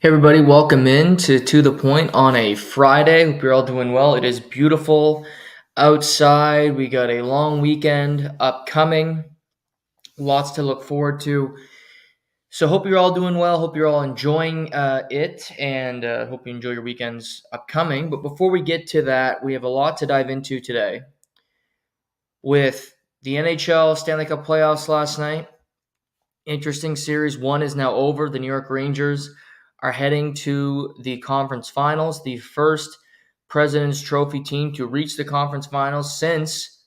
Hey everybody, welcome in to the Point on a Friday. Hope you're all doing well. It is beautiful outside. We got a long weekend upcoming. Lots to look forward to. So hope you're all doing well. Hope you're all enjoying it, and hope you enjoy your weekends upcoming. But before we get to that, we have a lot to dive into today with the NHL Stanley Cup playoffs last night. Interesting series. One is now over. The New York Rangers are heading to the conference finals, the first President's Trophy team to reach the conference finals since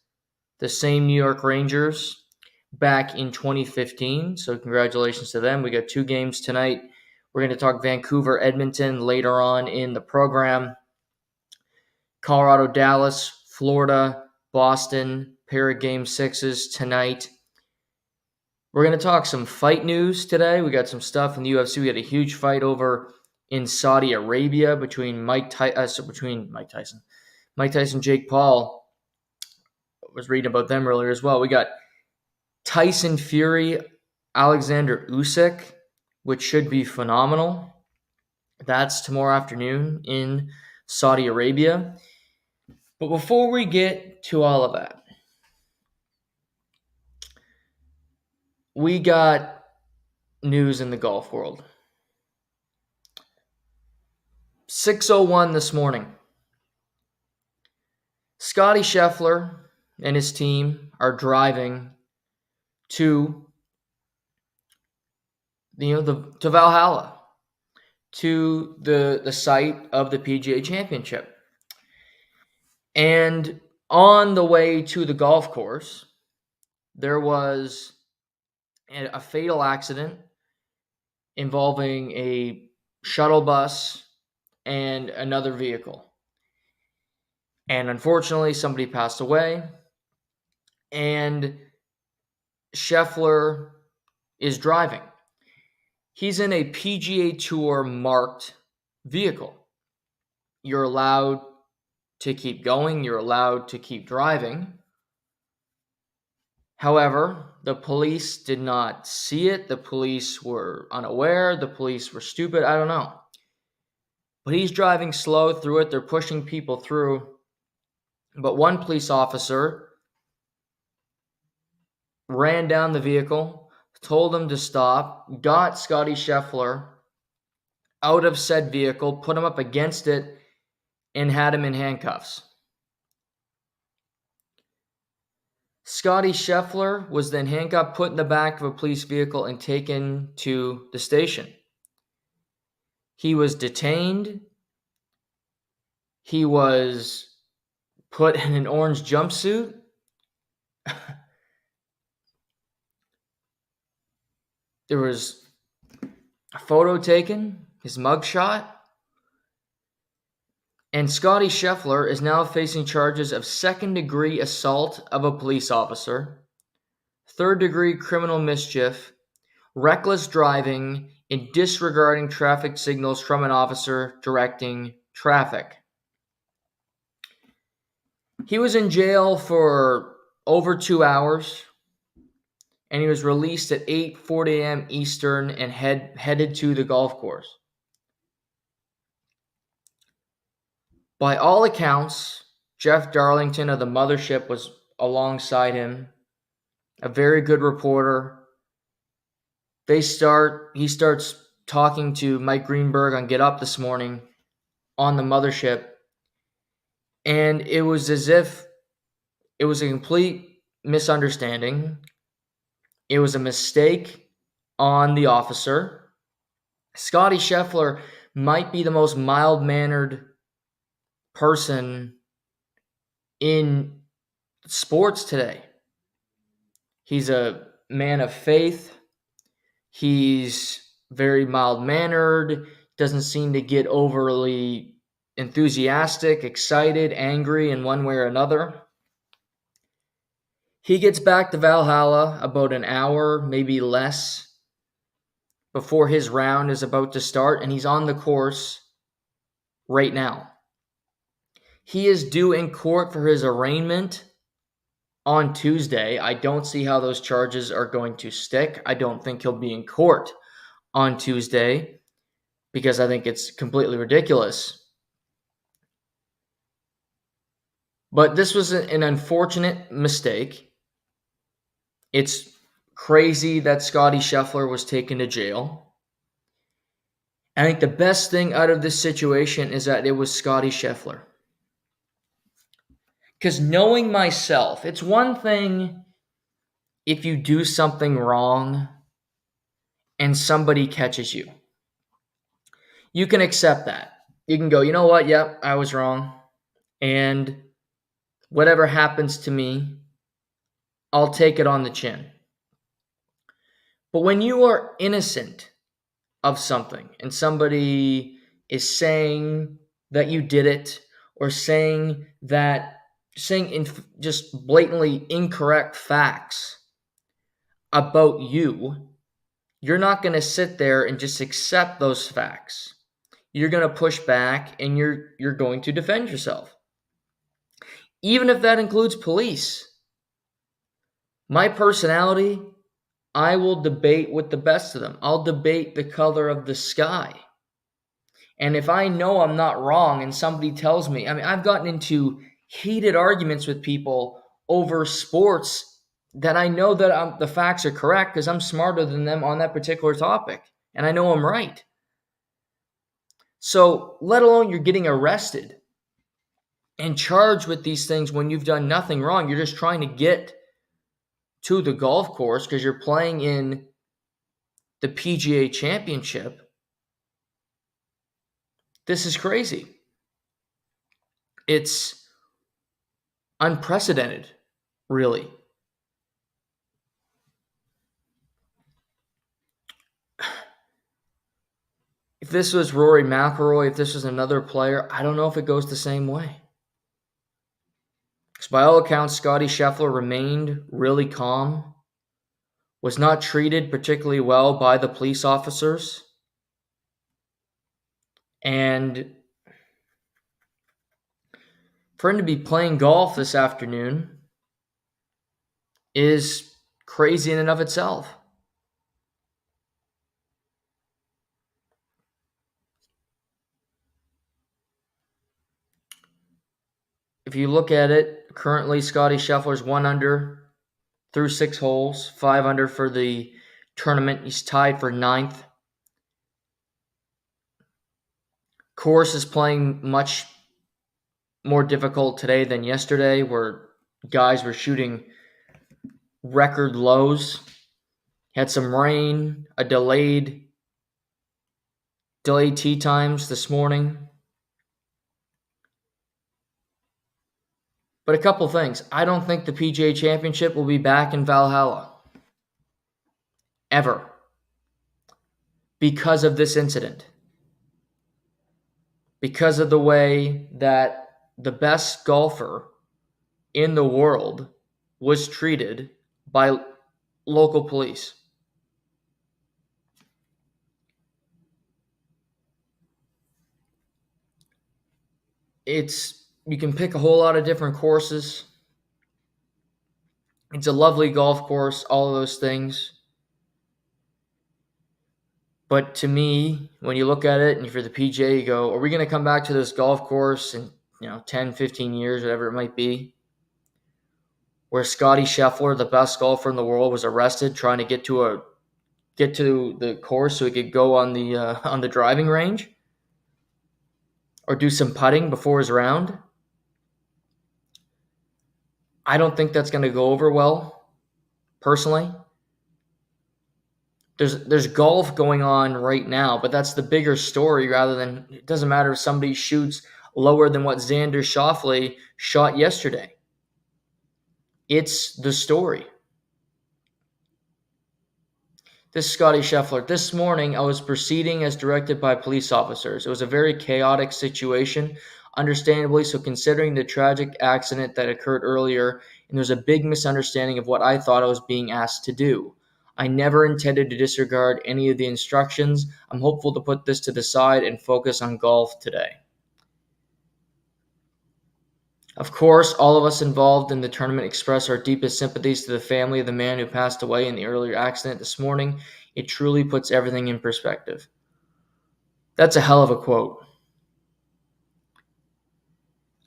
the same New York Rangers back in 2015. So, congratulations to them. We got two games tonight. We're going to talk Vancouver, Edmonton later on in the program. Colorado, Dallas, Florida, Boston, pair of game sixes tonight. We're going to talk some fight news today. We got some stuff in the UFC. We had a huge fight over in Saudi Arabia between Mike Tyson, Jake Paul. I was reading about them earlier as well. We got Tyson Fury, Alexander Usyk, which should be phenomenal. That's tomorrow afternoon in Saudi Arabia. But before we get to all of that, we got news in the golf world. 6:01 this morning. Scottie Scheffler and his team are driving to to Valhalla, to the site of the PGA Championship. And on the way to the golf course, there was a fatal accident involving a shuttle bus and another vehicle. And unfortunately, somebody passed away. And Scheffler is driving. He's in a PGA Tour marked vehicle. You're allowed to keep going. You're allowed to keep driving. However, the police did not see it. The police were unaware. The police were stupid. I don't know. But he's driving slow through it. They're pushing people through. But one police officer ran down the vehicle, told him to stop, got Scottie Scheffler out of said vehicle, put him up against it, and had him in handcuffs. Scottie Scheffler was then handcuffed, put in the back of a police vehicle, and taken to the station. He was detained. He was put in an orange jumpsuit. There was a photo taken, his mugshot. And Scottie Scheffler is now facing charges of second-degree assault of a police officer, third-degree criminal mischief, reckless driving, and disregarding traffic signals from an officer directing traffic. He was in jail for over 2 hours, and he was released at 8:40 a.m. Eastern and headed to the golf course. By all accounts, Jeff Darlington of the Mothership was alongside him, a very good reporter. He starts talking to Mike Greenberg on Get Up this morning on the Mothership, and it was as if it was a complete misunderstanding. It was a mistake on the officer. Scottie Scheffler might be the most mild-mannered person in sports today. He's a man of faith. He's very mild-mannered, doesn't seem to get overly enthusiastic, excited, angry in one way or another. He gets back to Valhalla about an hour, maybe less, before his round is about to start, and he's on the course right now. He is due in court for his arraignment on Tuesday. I don't see how those charges are going to stick. I don't think he'll be in court on Tuesday. because I think it's completely ridiculous. But this was an unfortunate mistake. It's crazy that Scottie Scheffler was taken to jail. I think the best thing out of this situation is that it was Scottie Scheffler. Because knowing myself, it's one thing if you do something wrong and somebody catches you. You can accept that. You can go, you know what? Yep, I was wrong. And whatever happens to me, I'll take it on the chin. But when you are innocent of something and somebody is saying that you did it or saying just blatantly incorrect facts about you, you're not going to sit there and just accept those facts. You're going to push back and you're going to defend yourself. Even if that includes police. My personality, I will debate with the best of them. I'll debate the color of the sky. And if I know I'm not wrong and somebody tells me, I've gotten into heated arguments with people over sports that I know that the facts are correct because I'm smarter than them on that particular topic. And I know I'm right. So, let alone you're getting arrested and charged with these things when you've done nothing wrong. You're just trying to get to the golf course because you're playing in the PGA Championship. This is crazy. It's unprecedented, really. If this was Rory McIlroy, if this was another player, I don't know if it goes the same way. Because by all accounts, Scottie Scheffler remained really calm, was not treated particularly well by the police officers, and for him to be playing golf this afternoon is crazy in and of itself. If you look at it, currently Scottie Scheffler's 1 under through 6 holes, 5 under for the tournament. He's tied for 9th. Course is playing much more difficult today than yesterday, where guys were shooting record lows. Had some rain, a delayed tee times this morning. But a couple things. I don't think the PGA Championship will be back in Valhalla. Ever. Because of this incident. Because of the way that the best golfer in the world was treated by local police. You can pick a whole lot of different courses. It's a lovely golf course, all of those things. But to me, when you look at it, and if you're the PGA, you go, are we going to come back to this golf course in 10, 15 years, whatever it might be, where Scottie Scheffler, the best golfer in the world, was arrested trying to get to the course so he could go on the driving range or do some putting before his round? I don't think that's going to go over well, personally. There's golf going on right now, but that's the bigger story rather than it doesn't matter if somebody shoots lower than what Xander Schauffele shot yesterday. It's the story. This is Scottie Scheffler. This morning, I was proceeding as directed by police officers. It was a very chaotic situation, understandably so, considering the tragic accident that occurred earlier, and there was a big misunderstanding of what I thought I was being asked to do. I never intended to disregard any of the instructions. I'm hopeful to put this to the side and focus on golf today. Of course, all of us involved in the tournament express our deepest sympathies to the family of the man who passed away in the earlier accident this morning. It truly puts everything in perspective. That's a hell of a quote.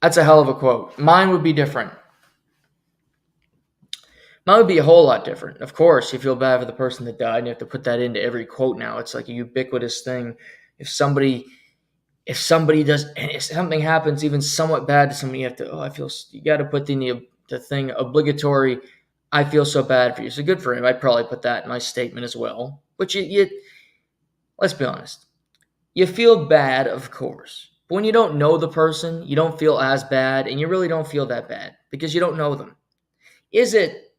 That's a hell of a quote. Mine would be different. Mine would be a whole lot different. Of course, you feel bad for the person that died, and you have to put that into every quote now. It's like a ubiquitous thing. If somebody does, and if something happens even somewhat bad to somebody, you got to put in the thing obligatory. I feel so bad for you. So good for him. I'd probably put that in my statement as well. But let's be honest. You feel bad, of course. But when you don't know the person, you don't feel as bad, and you really don't feel that bad because you don't know them. Is it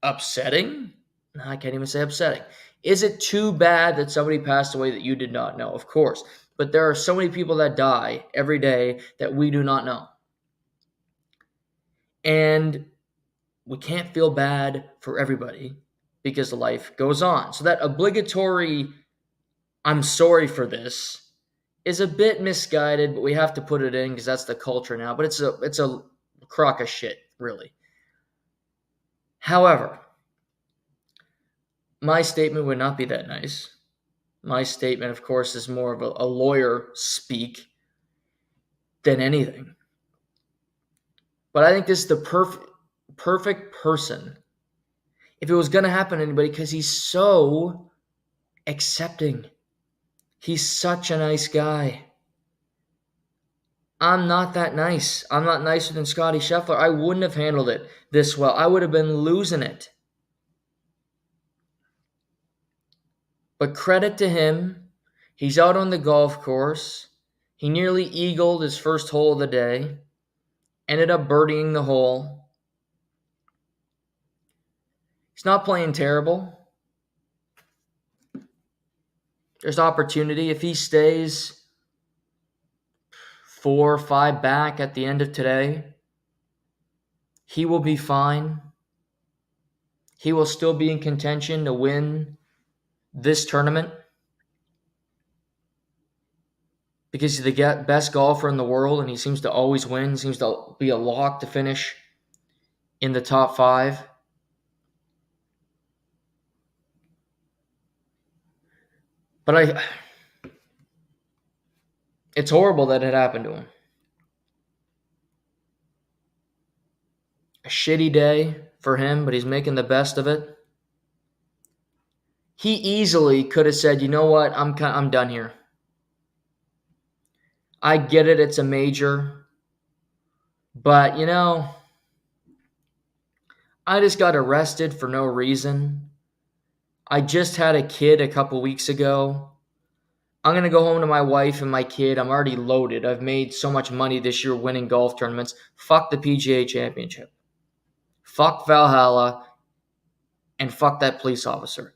upsetting? No, I can't even say upsetting. Is it too bad that somebody passed away that you did not know? Of course. But there are so many people that die every day that we do not know. And we can't feel bad for everybody because life goes on. So that obligatory, I'm sorry for this, is a bit misguided, but we have to put it in because that's the culture now. But it's a crock of shit, really. However, my statement would not be that nice. My statement, of course, is more of a lawyer speak than anything. But I think this is the perfect person if it was going to happen to anybody because he's so accepting. He's such a nice guy. I'm not that nice. I'm not nicer than Scottie Scheffler. I wouldn't have handled it this well. I would have been losing it. But credit to him. He's out on the golf course. He nearly eagled his first hole of the day. Ended up birdieing the hole. He's not playing terrible. There's opportunity. If he stays 4 or 5 back at the end of today, he will be fine. He will still be in contention to win this tournament because he's the best golfer in the world and he seems to always win. He seems to be a lock to finish in the top 5. But it's horrible that it happened to him. A shitty day for him, but he's making the best of it. He easily could have said, you know what, I'm done here. I get it, it's a major. But, I just got arrested for no reason. I just had a kid a couple weeks ago. I'm going to go home to my wife and my kid. I'm already loaded. I've made so much money this year winning golf tournaments. Fuck the PGA Championship. Fuck Valhalla. And fuck that police officer.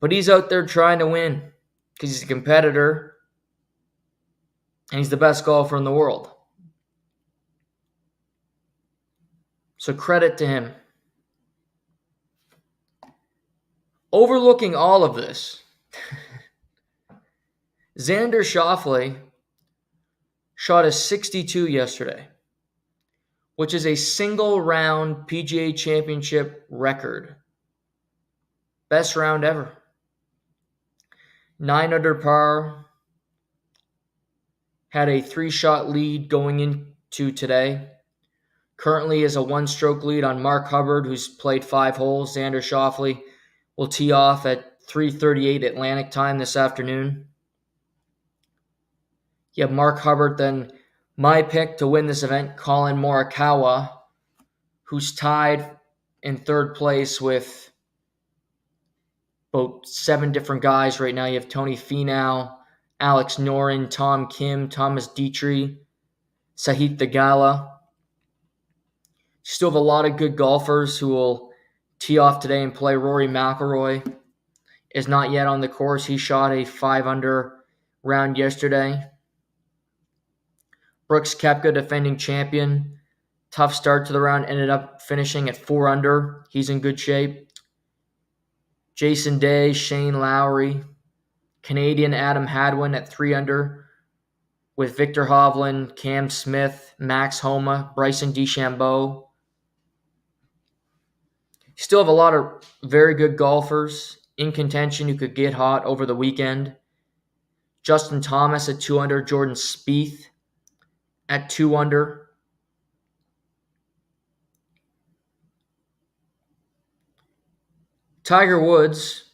But he's out there trying to win because he's a competitor and he's the best golfer in the world. So credit to him. Overlooking all of this, Xander Schauffele shot a 62 yesterday, which is a single-round PGA Championship record. Best round ever. 9 under par. Had a 3-shot lead going into today. Currently is a 1-stroke lead on Mark Hubbard, who's played 5 holes. Xander Schauffele will tee off at 3:38 Atlantic time this afternoon. You have Mark Hubbard, then my pick to win this event, Colin Morikawa, who's tied in 3rd place with about 7 different guys right now. You have Tony Finau, Alex Noren, Tom Kim, Thomas Dietrich, Sahith Theegala. Still have a lot of good golfers who will tee off today and play. Rory McIlroy is not yet on the course. He shot a 5-under round yesterday. Brooks Koepka, defending champion. Tough start to the round. Ended up finishing at 4 under. He's in good shape. Jason Day, Shane Lowry. Canadian Adam Hadwin at 3 under. With Victor Hovland, Cam Smith, Max Homa, Bryson DeChambeau. Still have a lot of very good golfers in contention who could get hot over the weekend. Justin Thomas at 2 under. Jordan Spieth at 2 under. Tiger Woods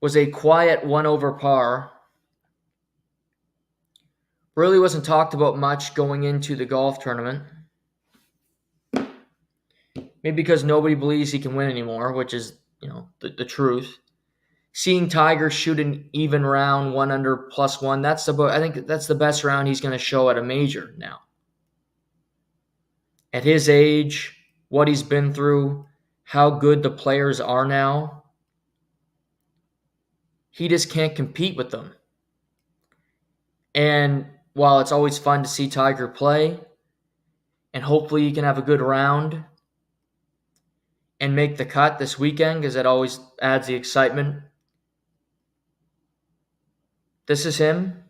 was a quiet 1 over par. Really wasn't talked about much going into the golf tournament. Maybe because nobody believes he can win anymore, which is, the truth. Seeing Tiger shoot an even round 1 under +1, I think that's the best round he's going to show at a major now. At his age, what he's been through, how good the players are now, he just can't compete with them. And while it's always fun to see Tiger play, and hopefully he can have a good round and make the cut this weekend, because that always adds the excitement. This is him.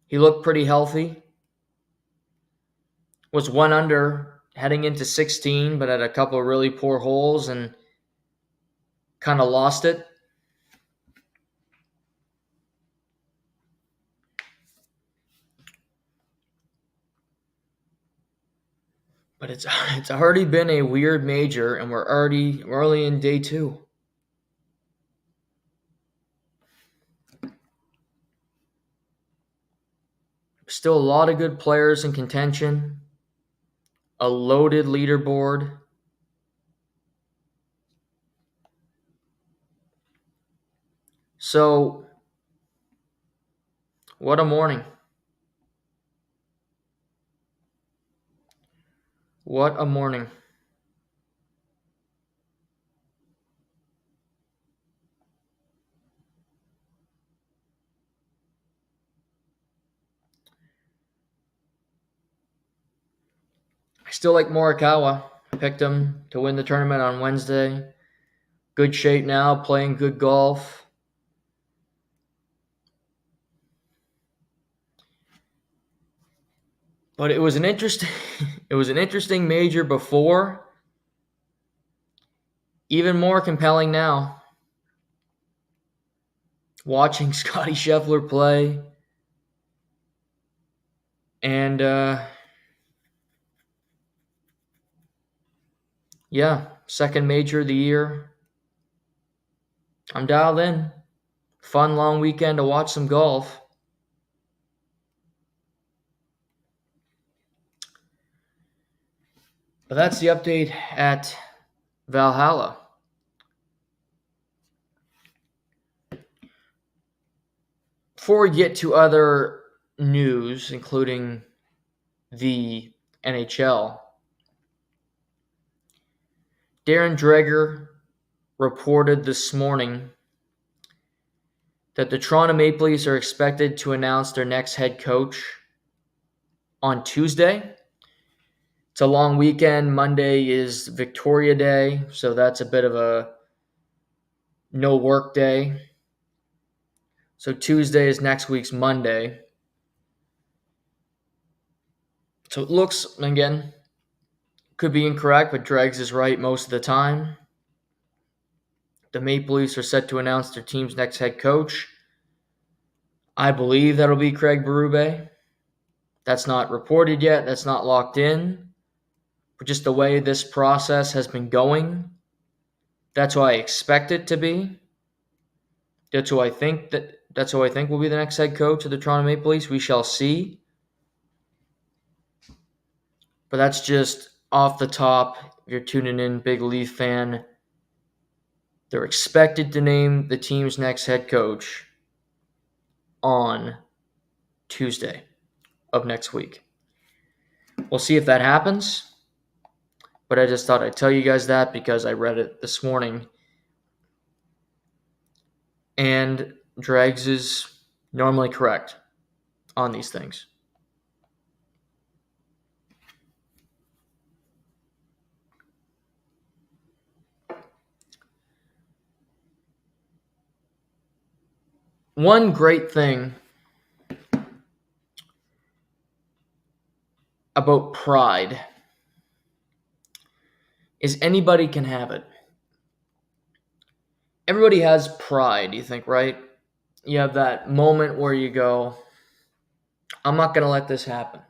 He looked pretty healthy. Was 1 under heading into 16, but had a couple of really poor holes and kind of lost it. But it's already been a weird major, and we're early in day 2. Still a lot of good players in contention. A loaded leaderboard. So, what a morning. What a morning. I still like Morikawa. I picked him to win the tournament on Wednesday. Good shape now, playing good golf. But it was an interesting major before. Even more compelling now. Watching Scottie Scheffler play. And second major of the year. I'm dialed in. Fun long weekend to watch some golf. But that's the update at Valhalla. Before we get to other news, including the NHL, Darren Dreger reported this morning that the Toronto Maple Leafs are expected to announce their next head coach on Tuesday. It's a long weekend. Monday is Victoria Day, so that's a bit of a no work day. So Tuesday is next week's Monday. So it looks, again, could be incorrect, but Dregs is right most of the time. The Maple Leafs are set to announce their team's next head coach. I believe that'll be Craig Berube. That's not reported yet. That's not locked in. But just the way this process has been going, that's who I expect it to be. That's who I think will be the next head coach of the Toronto Maple Leafs. We shall see. But that's just off the top. If you're tuning in, big Leaf fan, they're expected to name the team's next head coach on Tuesday of next week. We'll see if that happens. But I just thought I'd tell you guys that because I read it this morning. And Dregs is normally correct on these things. One great thing about pride is anybody can have it. Everybody has pride, you think, right? you have that moment where you go, I'm not going to let this happen.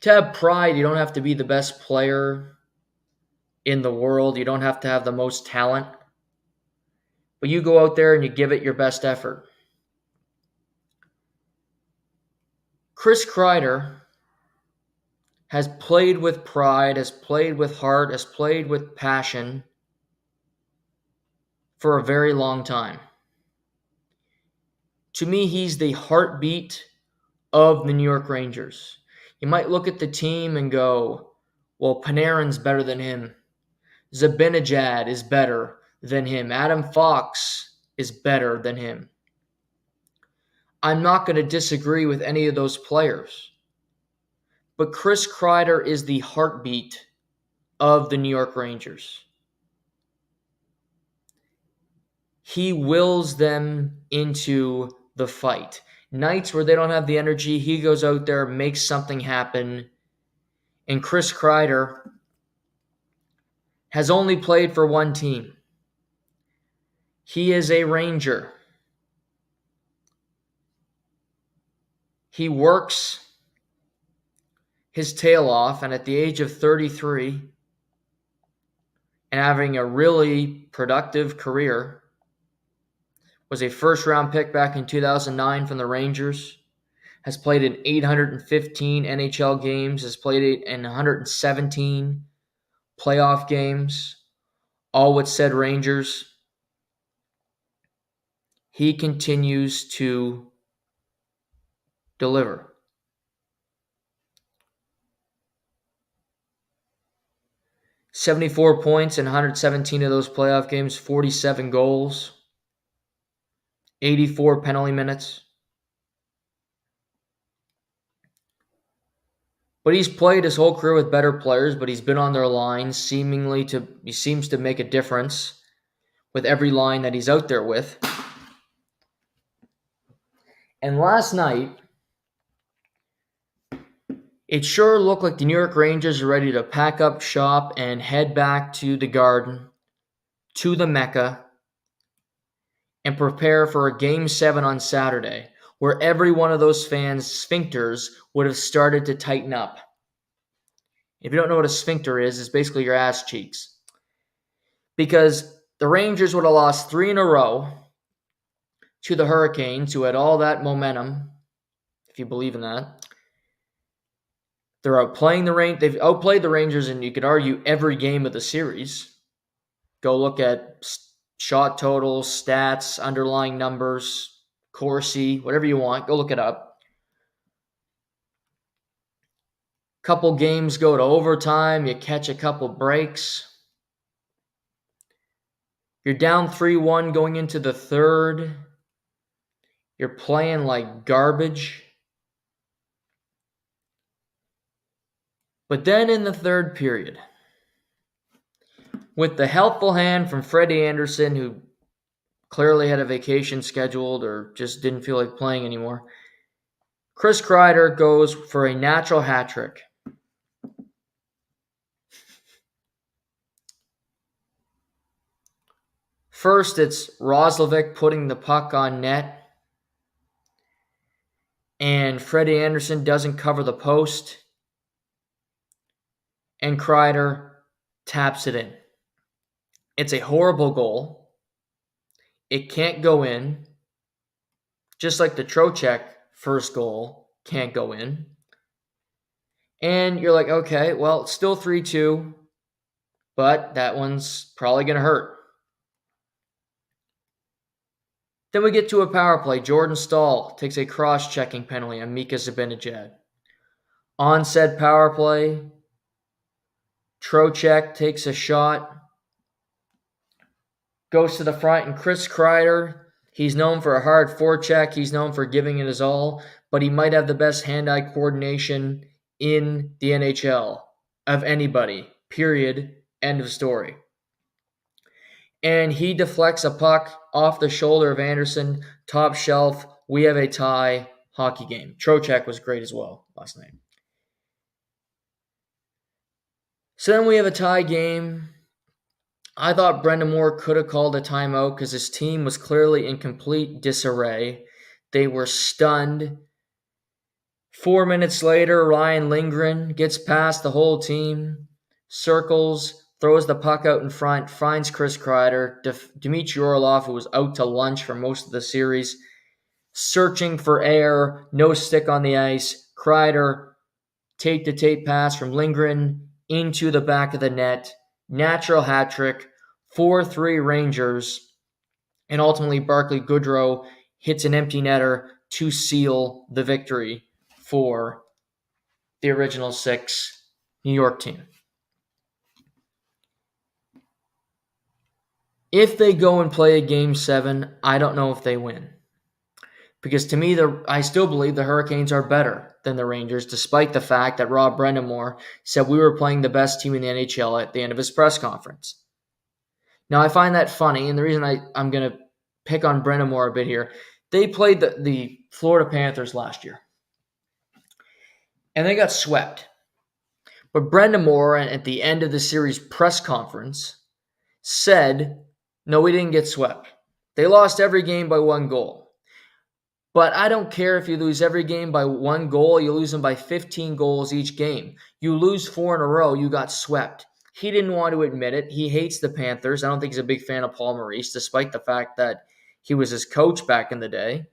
To have pride, you don't have to be the best player in the world. You don't have to have the most talent. But you go out there and you give it your best effort. Chris Kreider has played with pride, has played with heart, has played with passion for a very long time. To me, he's the heartbeat of the New York Rangers. You might look at the team and go, well, Panarin's better than him. Zibanejad is better than him. Adam Fox is better than him. I'm not going to disagree with any of those players. But Chris Kreider is the heartbeat of the New York Rangers. He wills them into the fight. Nights where they don't have the energy, he goes out there, makes something happen. And Chris Kreider has only played for one team. He is a Ranger. He works his tail off, and at the age of 33, and having a really productive career, was a first-round pick back in 2009 from the Rangers, has played in 815 NHL games, has played in 117 playoff games, all with said Rangers. He continues to deliver. "74 points in 117 of those playoff games, 47 goals, 84 penalty minutes. But he's played his whole career with better players, but he's been on their line he seems to make a difference with every line that he's out there with. And last night, it sure looked like the New York Rangers are ready to pack up shop and head back to the Garden, to the Mecca, and prepare for a Game 7 on Saturday, where every one of those fans' sphincters would have started to tighten up. If you don't know what a sphincter is, it's basically your ass cheeks. Because the Rangers would have lost 3 in a row to the Hurricanes, who had all that momentum, if you believe in that. They've outplayed the Rangers, and you could argue every game of the series. Go look at shot totals, stats, underlying numbers, Corsi, whatever you want. Go look it up. Couple games go to overtime. You catch a couple breaks. You're down 3-1 going into the third. You're playing like garbage. But then in the third period, with the helpful hand from Freddie Anderson, who clearly had a vacation scheduled or just didn't feel like playing anymore, Chris Kreider goes for a natural hat trick. First, it's Roslovic putting the puck on net, and Freddie Anderson doesn't cover the post, and Kreider taps it in. It's a horrible goal. It can't go in, just like the Trocheck first goal can't go in. And you're like, okay, well, it's still 3-2, but that one's probably going to hurt. Then we get to a power play. Jordan Staal takes a cross-checking penalty on Mika Zibanejad. On said power play, Trocheck takes a shot, goes to the front, and Chris Kreider, he's known for a hard forecheck. He's known for giving it his all, but he might have the best hand-eye coordination in the NHL of anybody. Period. End of story. And he deflects a puck off the shoulder of Anderson, top shelf. We have a tie hockey game. Trocheck was great as well last night. So then we have a tie game I thought Brendan Moore could have called a timeout because his team was clearly in complete disarray. They were stunned. 4 minutes later, Ryan Lindgren gets past the whole team, circles, throws the puck out in front, finds Chris Kreider. Dmitry Orlov, who was out to lunch for most of the series, searching for air, no stick on the ice. Kreider, tape-to-tape pass from Lindgren into the back of the net. Natural hat trick, 4-3 Rangers, and ultimately Barclay Goodrow hits an empty netter to seal the victory for the original six New York team. If they go and play a Game 7, I don't know if they win. Because to me, I still believe the Hurricanes are better than the Rangers, despite the fact that Rob Brind'Amour said we were playing the best team in the NHL at the end of his press conference. Now, I find that funny, and the reason I'm going to pick on Brind'Amour a bit here, they played the Florida Panthers last year, and they got swept. But Brind'Amour, at the end of the series press conference, said, no, we didn't get swept. They lost every game by 1 goal. But I don't care if you lose every game by 1 goal, you lose them by 15 goals each game. You lose 4 in a row, you got swept. He didn't want to admit it. He hates the Panthers. I don't think he's a big fan of Paul Maurice, despite the fact that he was his coach back in the day.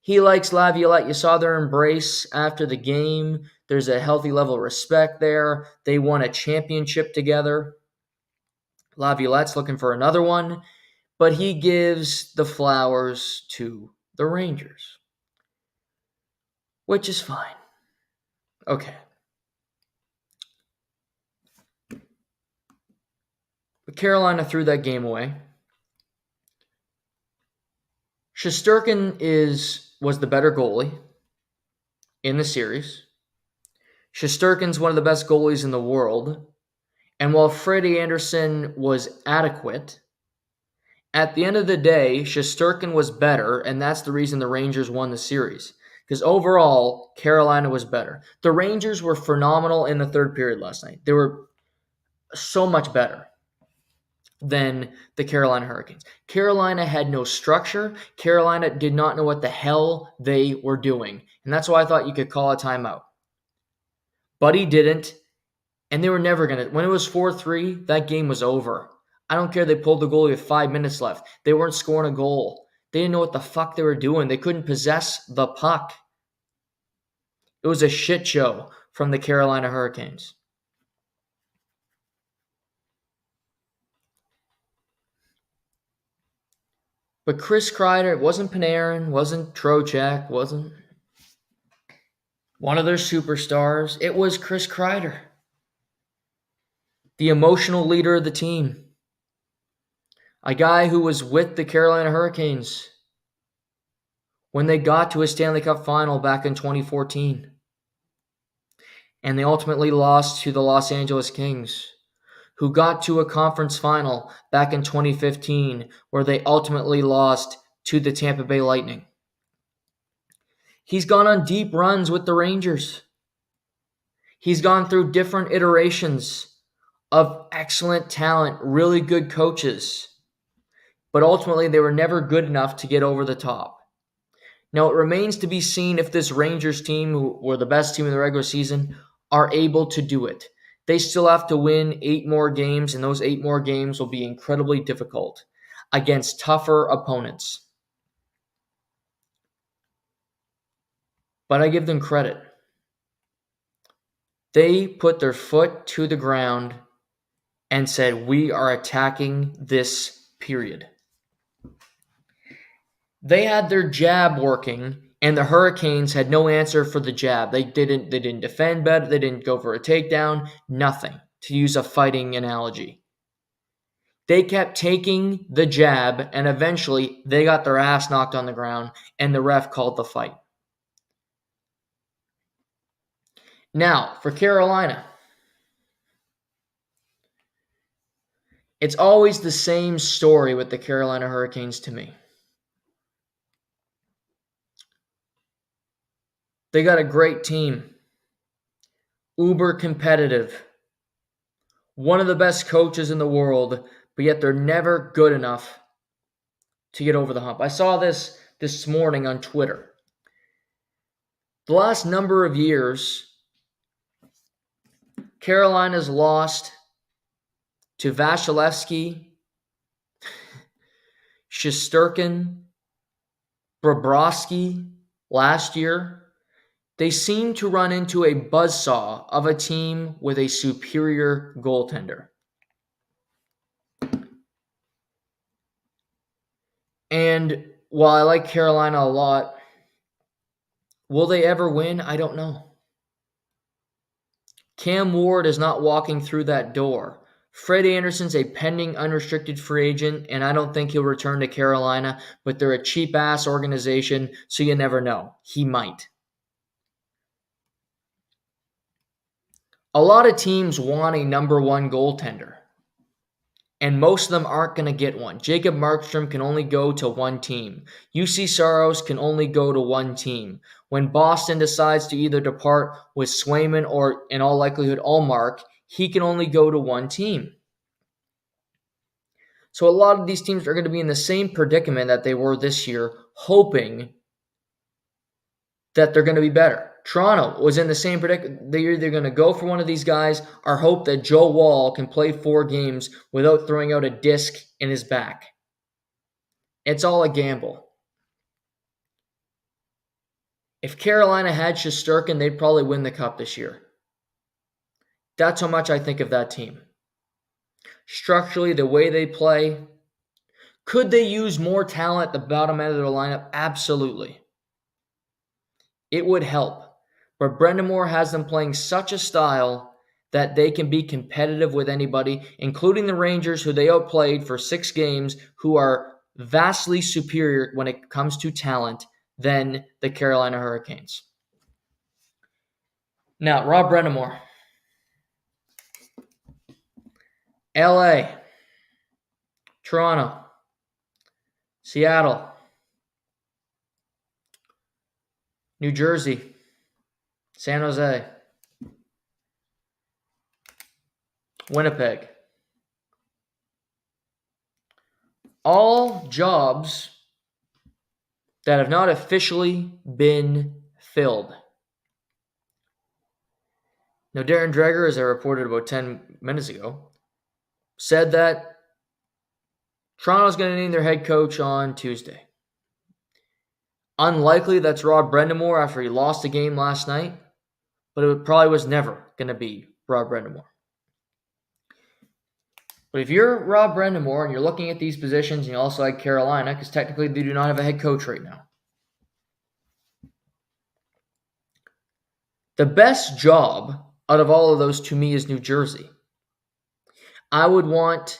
He likes Laviolette. You saw their embrace after the game. There's a healthy level of respect there. They won a championship together. Laviolette's looking for another one, but he gives the flowers to the Rangers, which is fine. Okay. But Carolina threw that game away. Shesterkin was the better goalie in the series. Shesterkin's one of the best goalies in the world. And while Freddie Anderson was adequate, at the end of the day, Shesterkin was better, and that's the reason the Rangers won the series. Because overall, Carolina was better. The Rangers were phenomenal in the third period last night. They were so much better than the Carolina Hurricanes. Carolina had no structure. Carolina did not know what the hell they were doing. And that's why I thought you could call a timeout. But he didn't. And they were never going to. When it was 4-3, that game was over. I don't care they pulled the goalie with 5 minutes left. They weren't scoring a goal. They didn't know what the fuck they were doing. They couldn't possess the puck. It was a shit show from the Carolina Hurricanes. But Chris Kreider, it wasn't Panarin, wasn't Trocheck, wasn't one of their superstars. It was Chris Kreider, the emotional leader of the team. A guy who was with the Carolina Hurricanes when they got to a Stanley Cup final back in 2014. And they ultimately lost to the Los Angeles Kings, who got to a conference final back in 2015, where they ultimately lost to the Tampa Bay Lightning. He's gone on deep runs with the Rangers. He's gone through different iterations of excellent talent, really good coaches, but ultimately they were never good enough to get over the top. Now, it remains to be seen if this Rangers team, who were the best team in the regular season, are able to do it. They still have to win 8 more games, and those 8 more games will be incredibly difficult against tougher opponents. But I give them credit. They put their foot to the ground and said, we are attacking this period. They had their jab working, and the Hurricanes had no answer for the jab. They didn't defend better. They didn't go for a takedown. Nothing, to use a fighting analogy. They kept taking the jab, and eventually they got their ass knocked on the ground, and the ref called the fight. Now, for Carolina, it's always the same story with the Carolina Hurricanes to me. They got a great team. Uber competitive. One of the best coaches in the world, but yet they're never good enough to get over the hump. I saw this morning on Twitter. The last number of years, Carolina's lost to Vasilevsky, Shesterkin, Bobrovsky last year. They seem to run into a buzzsaw of a team with a superior goaltender. And while I like Carolina a lot, will they ever win? I don't know. Cam Ward is not walking through that door. Fred Anderson's a pending unrestricted free agent, and I don't think he'll return to Carolina, but they're a cheap-ass organization, so you never know. He might. A lot of teams want a number one goaltender, and most of them aren't going to get one. Jacob Markstrom can only go to one team. UC Saros can only go to one team. When Boston decides to either depart with Swayman or, in all likelihood, Ullmark, he can only go to one team. So a lot of these teams are going to be in the same predicament that they were this year, hoping that they're going to be better. Toronto was in the same predicament. They're either going to go for one of these guys or hope that Joe Wall can play 4 games without throwing out a disc in his back. It's all a gamble. If Carolina had Shesterkin, they'd probably win the Cup this year. That's how much I think of that team. Structurally, the way they play, could they use more talent at the bottom end of their lineup? Absolutely. It would help. But Brendamore has them playing such a style that they can be competitive with anybody, including the Rangers, who they outplayed for 6 games, who are vastly superior when it comes to talent than the Carolina Hurricanes. Now, Rob Brendamore. LA. Toronto. Seattle. New Jersey. San Jose. Winnipeg. All jobs that have not officially been filled. Now, Darren Dreger, as I reported about 10 minutes ago, said that Toronto's going to name their head coach on Tuesday. Unlikely that's Rob Brendamore after he lost a game last night, but it probably was never going to be Rob Brendamore. But if you're Rob Brendamore and you're looking at these positions and you also like Carolina, because technically they do not have a head coach right now, the best job out of all of those to me is New Jersey. I would want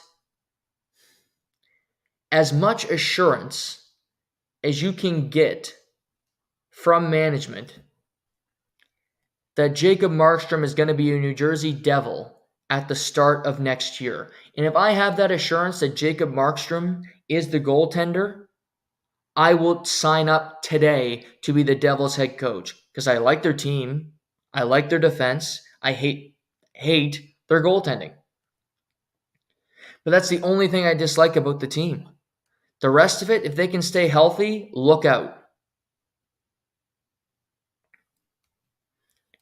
as much assurance as you can get from management that Jacob Markstrom is going to be a New Jersey Devil at the start of next year. And if I have that assurance that Jacob Markstrom is the goaltender, I will sign up today to be the Devils head coach because I like their team. I like their defense. I hate their goaltending. But that's the only thing I dislike about the team. The rest of it, if they can stay healthy, look out.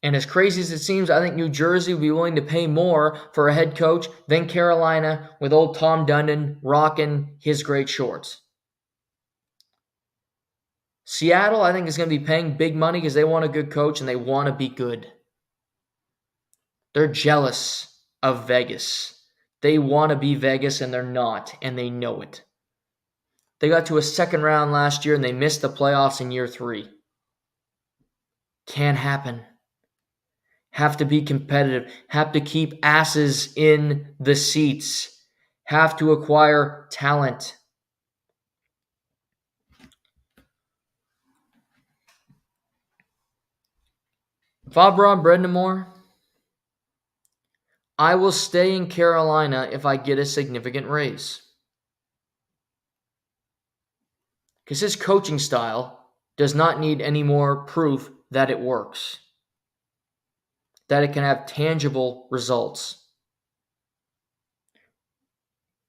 And as crazy as it seems, I think New Jersey would be willing to pay more for a head coach than Carolina with old Tom Dundon rocking his great shorts. Seattle, I think, is going to be paying big money because they want a good coach and they want to be good. They're jealous of Vegas. They want to be Vegas and they're not, and they know it. They got to a second round last year and they missed the playoffs in year 3. Can't happen. Have to be competitive. Have to keep asses in the seats. Have to acquire talent. If I'm Rob Brendamore, I will stay in Carolina if I get a significant raise. Because his coaching style does not need any more proof that it works. That it can have tangible results.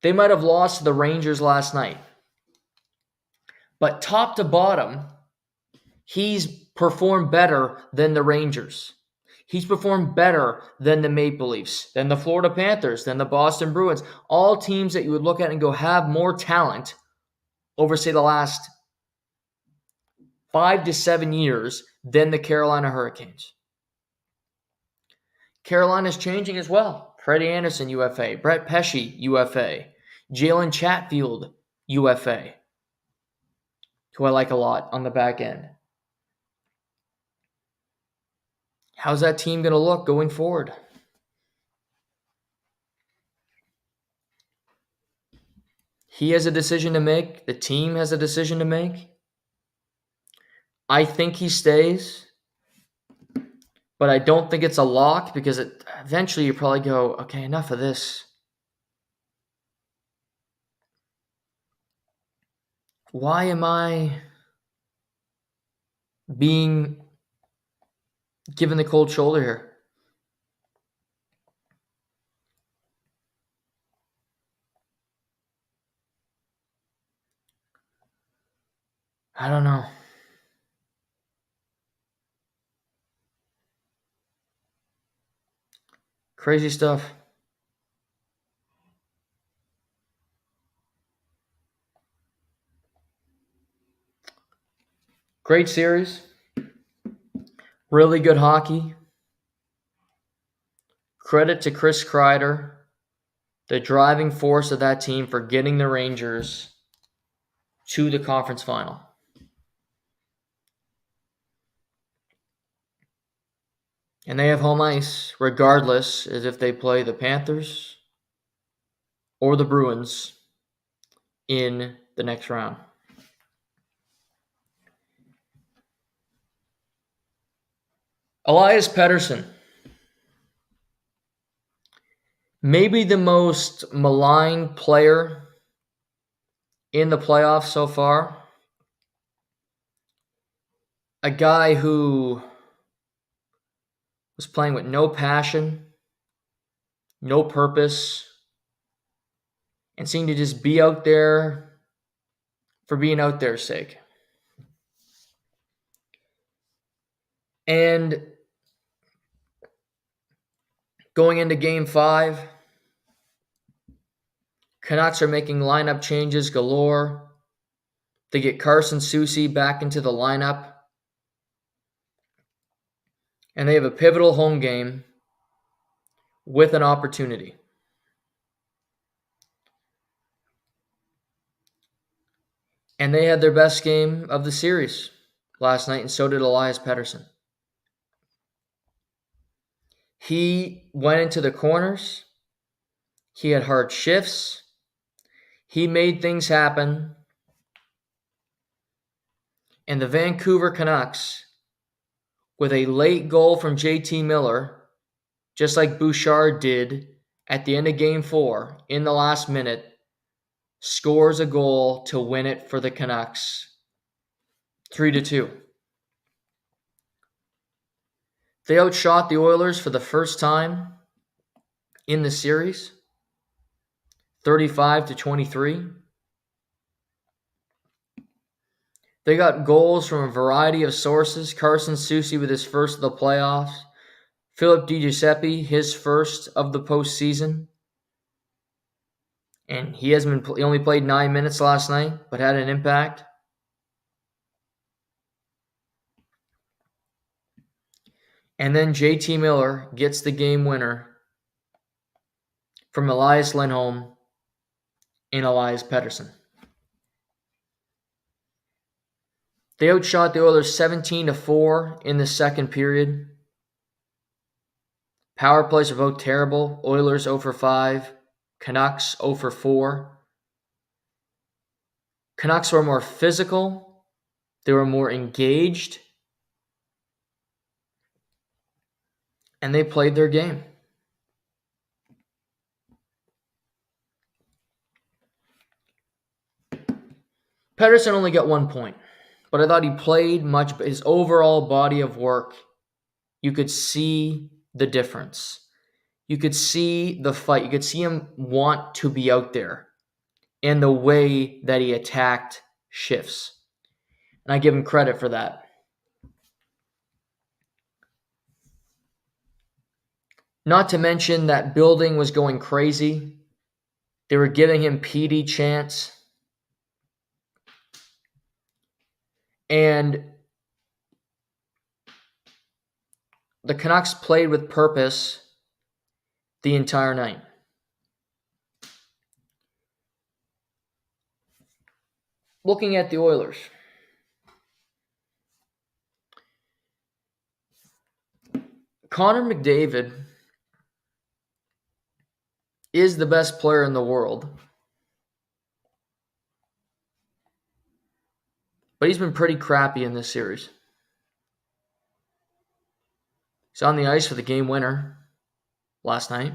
They might have lost to the Rangers last night. But top to bottom, he's performed better than the Rangers. He's performed better than the Maple Leafs, than the Florida Panthers, than the Boston Bruins. All teams that you would look at and go have more talent over, say, the last 5 to 7 years than the Carolina Hurricanes. Carolina's changing as well. Freddie Anderson, UFA. Brett Pesce, UFA. Jalen Chatfield, UFA, who I like a lot on the back end. How's that team going to look going forward? He has a decision to make. The team has a decision to make. I think he stays, but I don't think it's a lock because eventually you probably go, okay, enough of this. Why am I being given the cold shoulder here? I don't know. Crazy stuff. Great series. Really good hockey. Credit to Chris Kreider, the driving force of that team for getting the Rangers to the conference final. And they have home ice, regardless as if they play the Panthers or the Bruins in the next round. Elias Pettersson. Maybe the most maligned player in the playoffs so far. A guy who was playing with no passion, no purpose, and seemed to just be out there for being out there's sake. And going into Game 5, Canucks are making lineup changes galore. They get Carson Soucy back into the lineup. And they have a pivotal home game with an opportunity. And they had their best game of the series last night, and so did Elias Pettersson. He went into the corners. He had hard shifts. He made things happen. And the Vancouver Canucks, with a late goal from JT Miller, just like Bouchard did at the end of Game 4, in the last minute, scores a goal to win it for the Canucks, 3-2. They outshot the Oilers for the first time in the series, 35-23. They got goals from a variety of sources. Carson Soucy with his first of the playoffs. Philip DiGiuseppe, his first of the postseason. And he only played 9 minutes last night, but had an impact. And then JT Miller gets the game winner from Elias Lindholm and Elias Pettersson. They outshot the Oilers 17-4 in the second period. Power plays were both terrible. Oilers 0-5, Canucks 0-4. Canucks were more physical. They were more engaged. And they played their game. Pettersson only got 1 point, but I thought he played much. His overall body of work, you could see the difference. You could see the fight. You could see him want to be out there. and the way that he attacked shifts. And I give him credit for that. Not to mention that building was going crazy. They were giving him Petey chants. And the Canucks played with purpose the entire night. Looking at the Oilers. Connor McDavid is the best player in the world. But he's been pretty crappy in this series. He's on the ice for the game winner last night.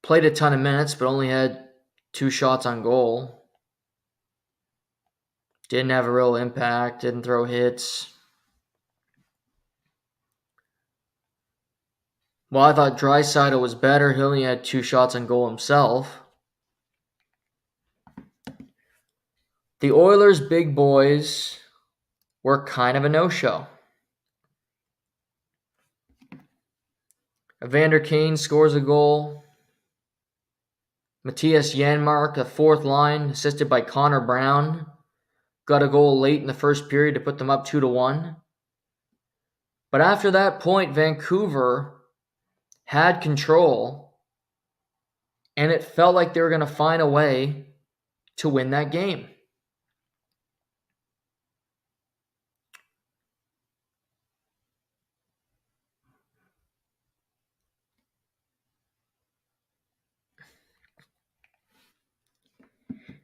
Played a ton of minutes, but only had 2 shots on goal. Didn't have a real impact, didn't throw hits. Well, I thought Draisaitl was better. He only had 2 shots on goal himself. The Oilers' big boys were kind of a no-show. Evander Kane scores a goal. Matthias Janmark, the fourth line, assisted by Connor Brown, got a goal late in the first period to put them up 2-1. But after that point, Vancouver had control, and it felt like they were going to find a way to win that game.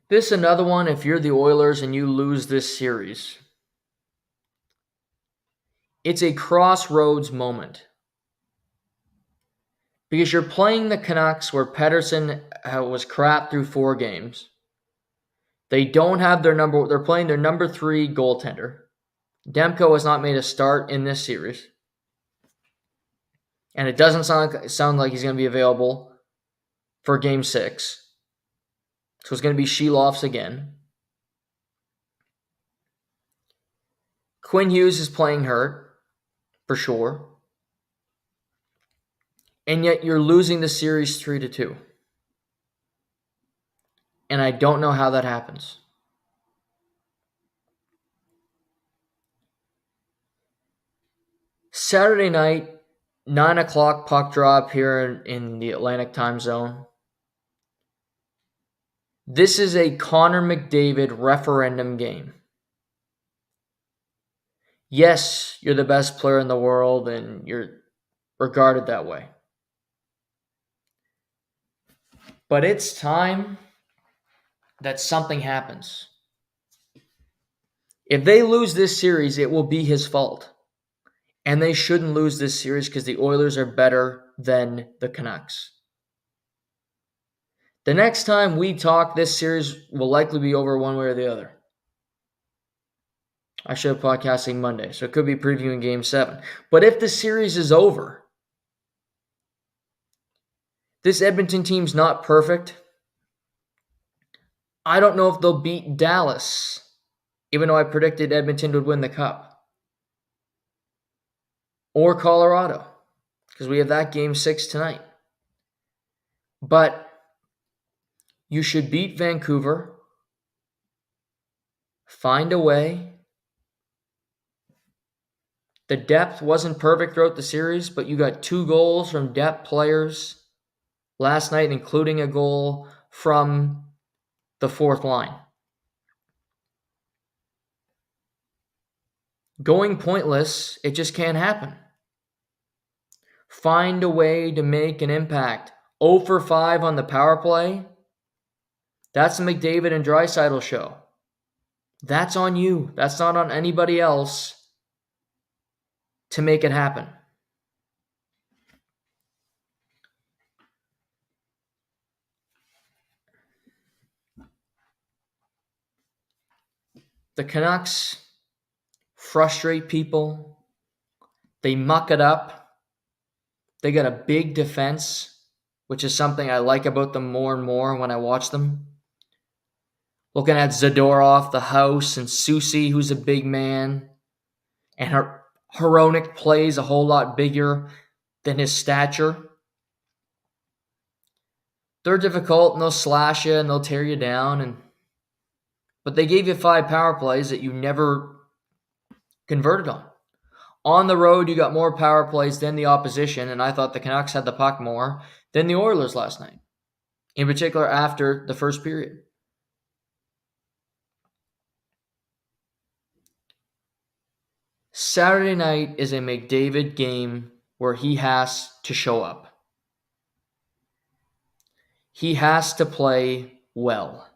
This is another one if you're the Oilers and you lose this series. It's a crossroads moment. Because you're playing the Canucks where Pettersson was crap through 4 games. They don't have they're playing their number 3 goaltender. Demko has not made a start in this series. And it doesn't sound like he's going to be available for Game 6. So it's going to be Sheloffs again. Quinn Hughes is playing hurt, for sure. And yet you're losing the series 3-2. And I don't know how that happens. Saturday night, 9 o'clock puck drop here in the Atlantic time zone. This is a Connor McDavid referendum game. Yes, you're the best player in the world and you're regarded that way. But it's time that something happens. If they lose this series, it will be his fault. And they shouldn't lose this series because the Oilers are better than the Canucks. The next time we talk, this series will likely be over one way or the other. I should have podcasting Monday, so it could be previewing Game 7. But if the series is over, this Edmonton team's not perfect. I don't know if they'll beat Dallas, even though I predicted Edmonton would win the Cup. Or Colorado, because we have that Game 6 tonight. But you should beat Vancouver, find a way. The depth wasn't perfect throughout the series, but you got 2 goals from depth players last night, including a goal from the fourth line. Going pointless, it just can't happen. Find a way to make an impact. 0 for 5 on the power play. That's the McDavid and Draisaitl show. That's on you. That's not on anybody else to make it happen. The Canucks frustrate people. They muck it up. They got a big defense which is something I like about them more and more when I watch them. Looking at Zadorov, the house, and Susie, who's a big man, and Hronik plays a whole lot bigger than his stature. They're difficult, and they'll slash you, and they'll tear you down, but they gave you 5 power plays that you never converted on. On the road, you got more power plays than the opposition, and I thought the Canucks had the puck more than the Oilers last night, in particular after the first period. Saturday night is a McDavid game where he has to show up. He has to play well.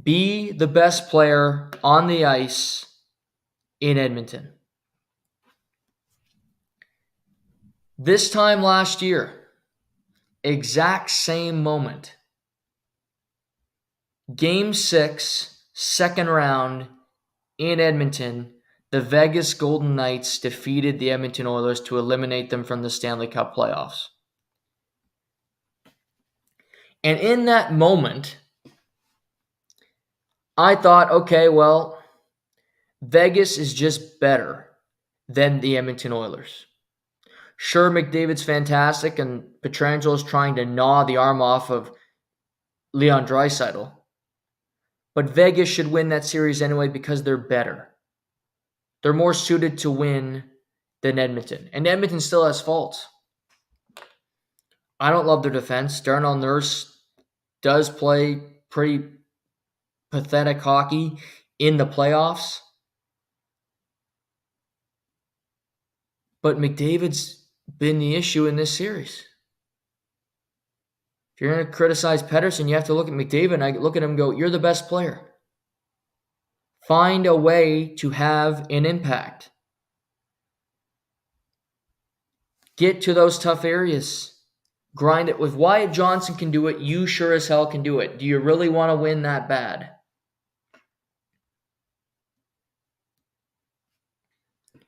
Be the best player on the ice in Edmonton. This time last year, exact same moment. Game 6, second round in Edmonton, the Vegas Golden Knights defeated the Edmonton Oilers to eliminate them from the Stanley Cup playoffs. And in that moment, I thought, okay, well, Vegas is just better than the Edmonton Oilers. Sure, McDavid's fantastic, and Petrangelo's trying to gnaw the arm off of Leon Draisaitl. But Vegas should win that series anyway because they're better. They're more suited to win than Edmonton. And Edmonton still has faults. I don't love their defense. Darnell Nurse does play pretty pathetic hockey in the playoffs. But McDavid's been the issue in this series. If you're going to criticize Pettersson, you have to look at McDavid and I look at him and go, you're the best player. Find a way to have an impact. Get to those tough areas. Grind it. With Wyatt Johnson can do it, you sure as hell can do it. Do you really want to win that bad?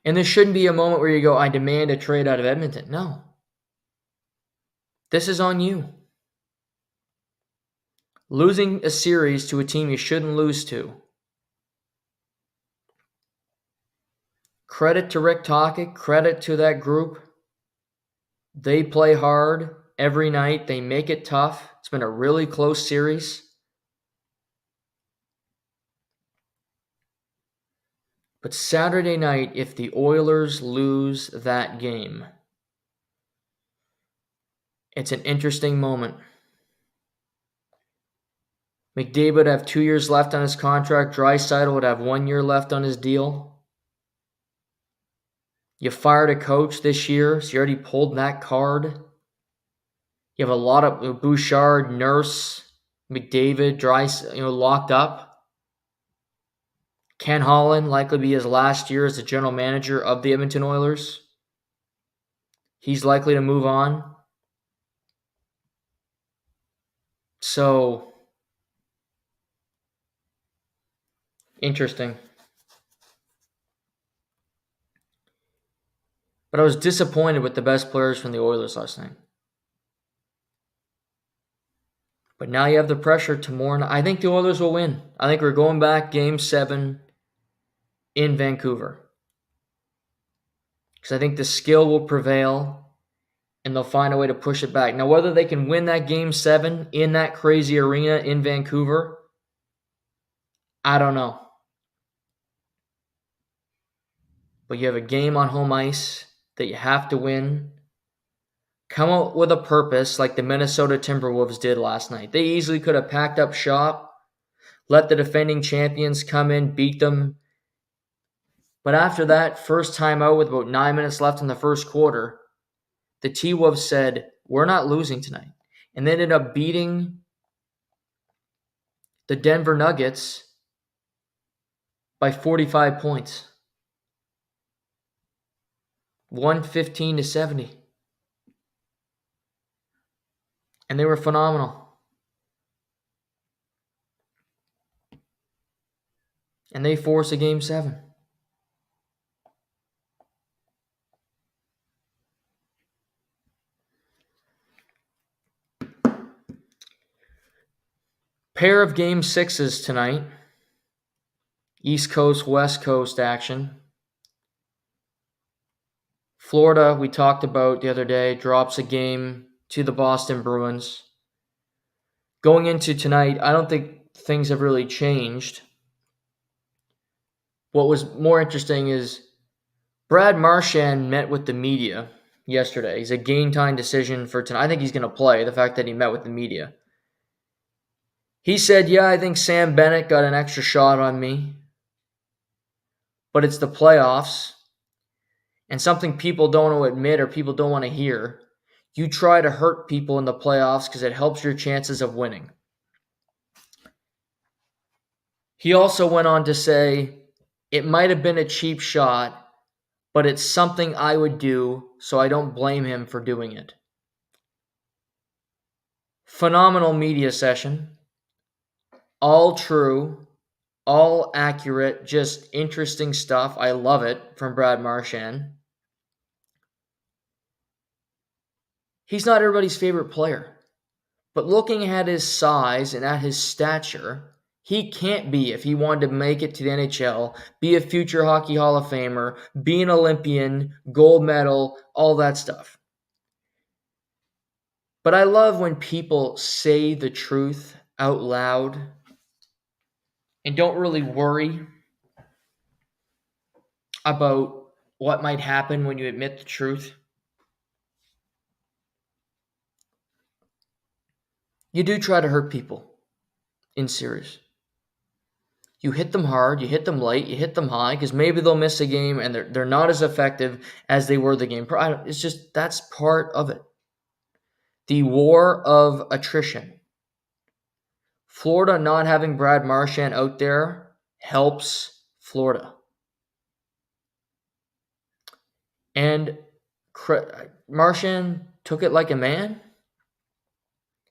And this shouldn't be a moment where you go, I demand a trade out of Edmonton. No. This is on you. Losing a series to a team you shouldn't lose to. Credit to Rick Tocchet. Credit to that group. They play hard every night. They make it tough. It's been a really close series. But Saturday night, if the Oilers lose that game, it's an interesting moment. McDavid would have 2 years left on his contract. Draisaitl would have 1 year left on his deal. You fired a coach this year, so you already pulled that card. You have a lot of Bouchard, Nurse, McDavid, Draisaitl, locked up. Ken Holland likely be his last year as the general manager of the Edmonton Oilers. He's likely to move on. So, interesting. But I was disappointed with the best players from the Oilers last night. But now you have the pressure tomorrow night. I think the Oilers will win. I think we're going back Game 7 in Vancouver. Because I think the skill will prevail and they'll find a way to push it back. Now, whether they can win that Game 7 in that crazy arena in Vancouver, I don't know. But you have a game on home ice that you have to win. Come out with a purpose like the Minnesota Timberwolves did last night. They easily could have packed up shop, let the defending champions come in, beat them. But after that first time out with about 9 minutes left in the first quarter, the T-Wolves said, we're not losing tonight. And they ended up beating the Denver Nuggets by 45 points. 115-70. And they were phenomenal. And they forced a Game 7. Pair of Game 6s tonight. East Coast, West Coast action. Florida, we talked about the other day, drops a game to the Boston Bruins. Going into tonight, I don't think things have really changed. What was more interesting is Brad Marchand met with the media yesterday. He's a game time decision for tonight. I think he's going to play, the fact that he met with the media. He said, yeah, I think Sam Bennett got an extra shot on me, but it's the playoffs. And something people don't want to admit or people don't want to hear, you try to hurt people in the playoffs because it helps your chances of winning. He also went on to say, it might have been a cheap shot, but it's something I would do, so I don't blame him for doing it. Phenomenal media session. All true, all accurate, just interesting stuff. I love it from Brad Marchand. He's not everybody's favorite player, but looking at his size and at his stature, he can't be, if he wanted to make it to the NHL, be a future Hockey Hall of Famer, be an Olympian, gold medal, all that stuff. But I love when people say the truth out loud and don't really worry about what might happen when you admit the truth. You do try to hurt people in series. You hit them hard, you hit them late, you hit them high, because maybe they'll miss a game and they're not as effective as they were the game prior. It's just, that's part of it. The war of attrition. Florida not having Brad Marchand out there helps Florida. And Marchand took it like a man,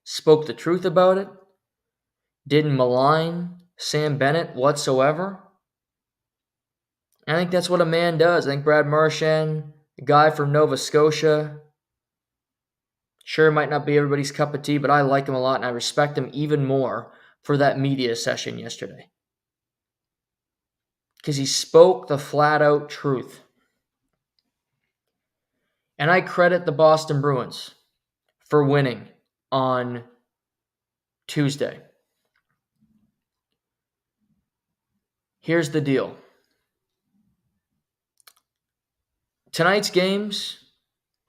spoke the truth about it, didn't malign Sam Bennett whatsoever. I think that's what a man does. I think Brad Marchand, a guy from Nova Scotia, sure might not be everybody's cup of tea, but I like him a lot and I respect him even more for that media session yesterday. Because he spoke the flat-out truth. And I credit the Boston Bruins for winning on Tuesday. Here's the deal. Tonight's games,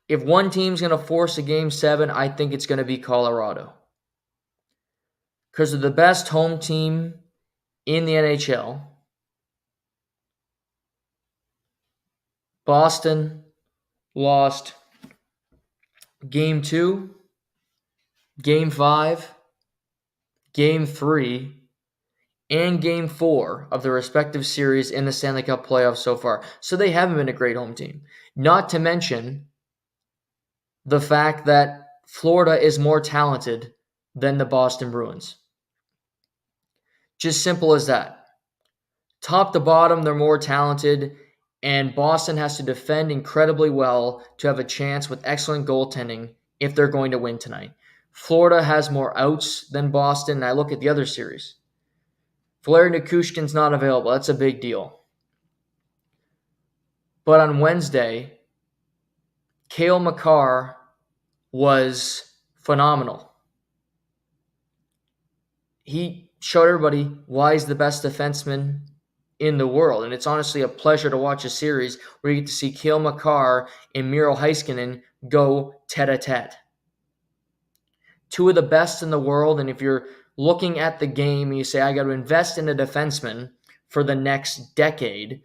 if one team's going to force a Game 7, I think it's going to be Colorado. Because they're the best home team in the NHL. Boston lost Game 2, Game 5, Game 3, and Game 4 of the respective series in the Stanley Cup playoffs so far. So they haven't been a great home team. Not to mention the fact that Florida is more talented than the Boston Bruins. Just simple as that. Top to bottom, they're more talented, and Boston has to defend incredibly well to have a chance with excellent goaltending if they're going to win tonight. Florida has more outs than Boston, and I look at the other series. Valeri Nichushkin's not available. That's a big deal. But on Wednesday, Cale Makar was phenomenal. He showed everybody why he's the best defenseman in the world. And it's honestly a pleasure to watch a series where you get to see Cale Makar and Miro Heiskanen go tete-a-tete. Two of the best in the world, and if you're looking at the game and you say, I got to invest in a defenseman for the next decade,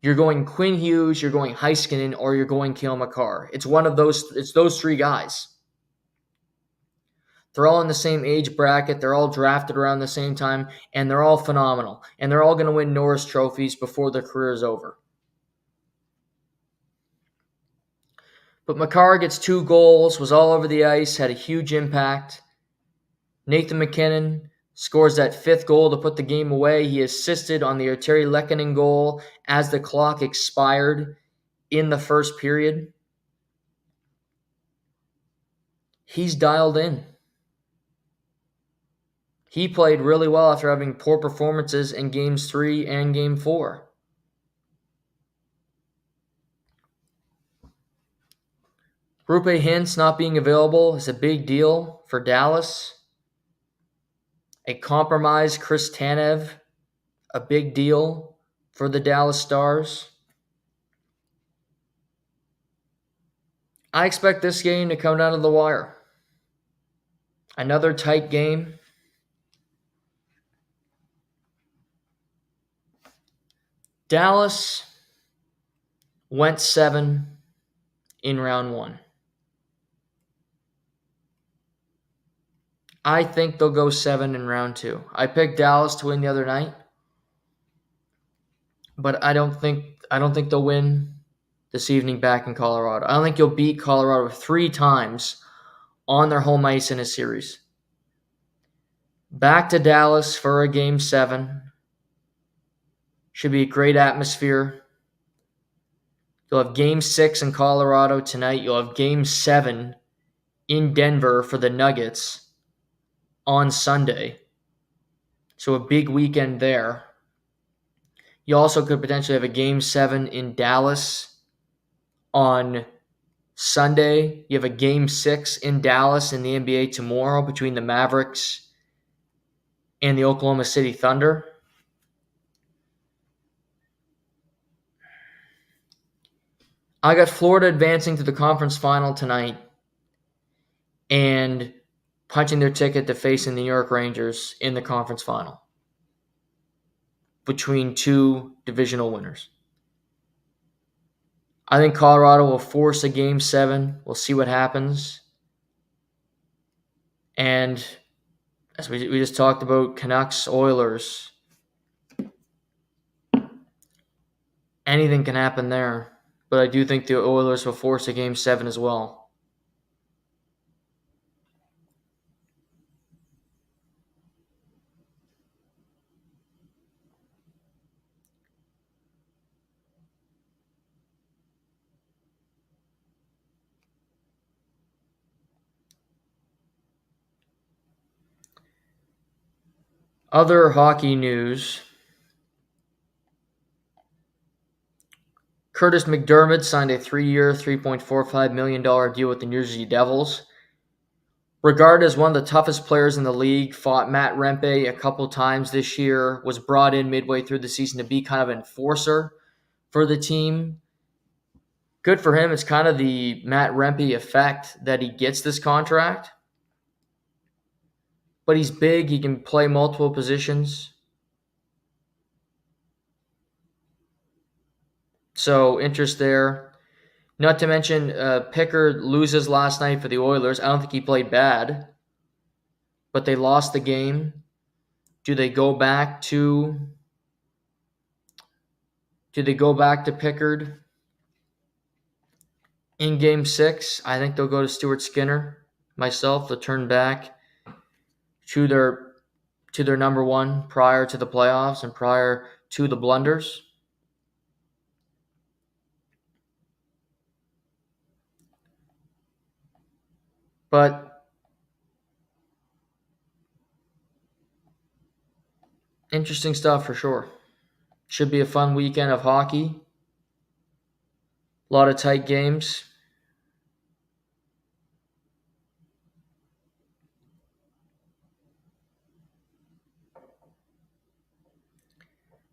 you're going Quinn Hughes, you're going Heiskanen, or you're going Cale Makar. It's those three guys. They're all in the same age bracket. They're all drafted around the same time, and they're all phenomenal. And they're all going to win Norris trophies before their career is over. But Makar gets 2 goals, was all over the ice, had a huge impact. Nathan MacKinnon scores that 5th goal to put the game away. He assisted on the Arturi Lehkonen goal as the clock expired in the first period. He's dialed in. He played really well after having poor performances in Games 3 and Game 4. Rupe Hintz not being available is a big deal for Dallas. A compromised Chris Tanev, a big deal for the Dallas Stars. I expect this game to come down to the wire. Another tight game. Dallas went 7 in round 1. I think they'll go 7 in round 2. I picked Dallas to win the other night, but I don't think they'll win this evening back in Colorado. I don't think you'll beat Colorado 3 times on their home ice in a series. Back to Dallas for a Game 7. Should be a great atmosphere. You'll have Game 6 in Colorado tonight. You'll have Game 7 in Denver for the Nuggets on Sunday. So a big weekend there. You also could potentially have a Game 7 in Dallas on Sunday. You have a Game 6 in Dallas in the NBA tomorrow between the Mavericks and the Oklahoma City Thunder. I got Florida advancing to the conference final tonight and punching their ticket to facing the New York Rangers in the conference final between 2 divisional winners. I think Colorado will force a Game 7. We'll see what happens. And as we just talked about, Canucks, Oilers, anything can happen there. But I do think the Oilers will force a Game 7 as well. Other hockey news. Curtis McDermott signed a 3-year, $3.45 million deal with the New Jersey Devils. Regarded as one of the toughest players in the league, fought Matt Rempe a couple times this year, was brought in midway through the season to be kind of an enforcer for the team. Good for him. It's kind of the Matt Rempe effect that he gets this contract. But he's big. He can play multiple positions. So interest there. Not to mention, Pickard loses last night for the Oilers. I don't think he played bad, but they lost the game. Do they go back to Pickard in Game 6? I think they'll go to Stuart Skinner. Myself, they'll turn back to their number one prior to the playoffs and prior to the blunders. But interesting stuff for sure. Should be a fun weekend of hockey. A lot of tight games.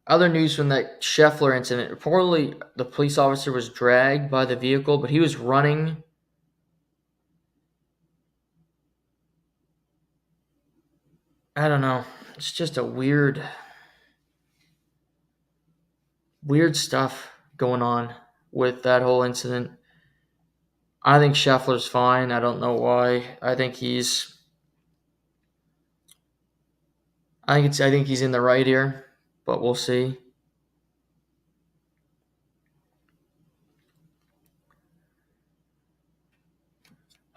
Other news from that Scheffler incident. Reportedly, the police officer was dragged by the vehicle, but he was running. I don't know. It's just a weird stuff going on with that whole incident. I think Scheffler's fine. I don't know why. I think he's in the right here, but we'll see.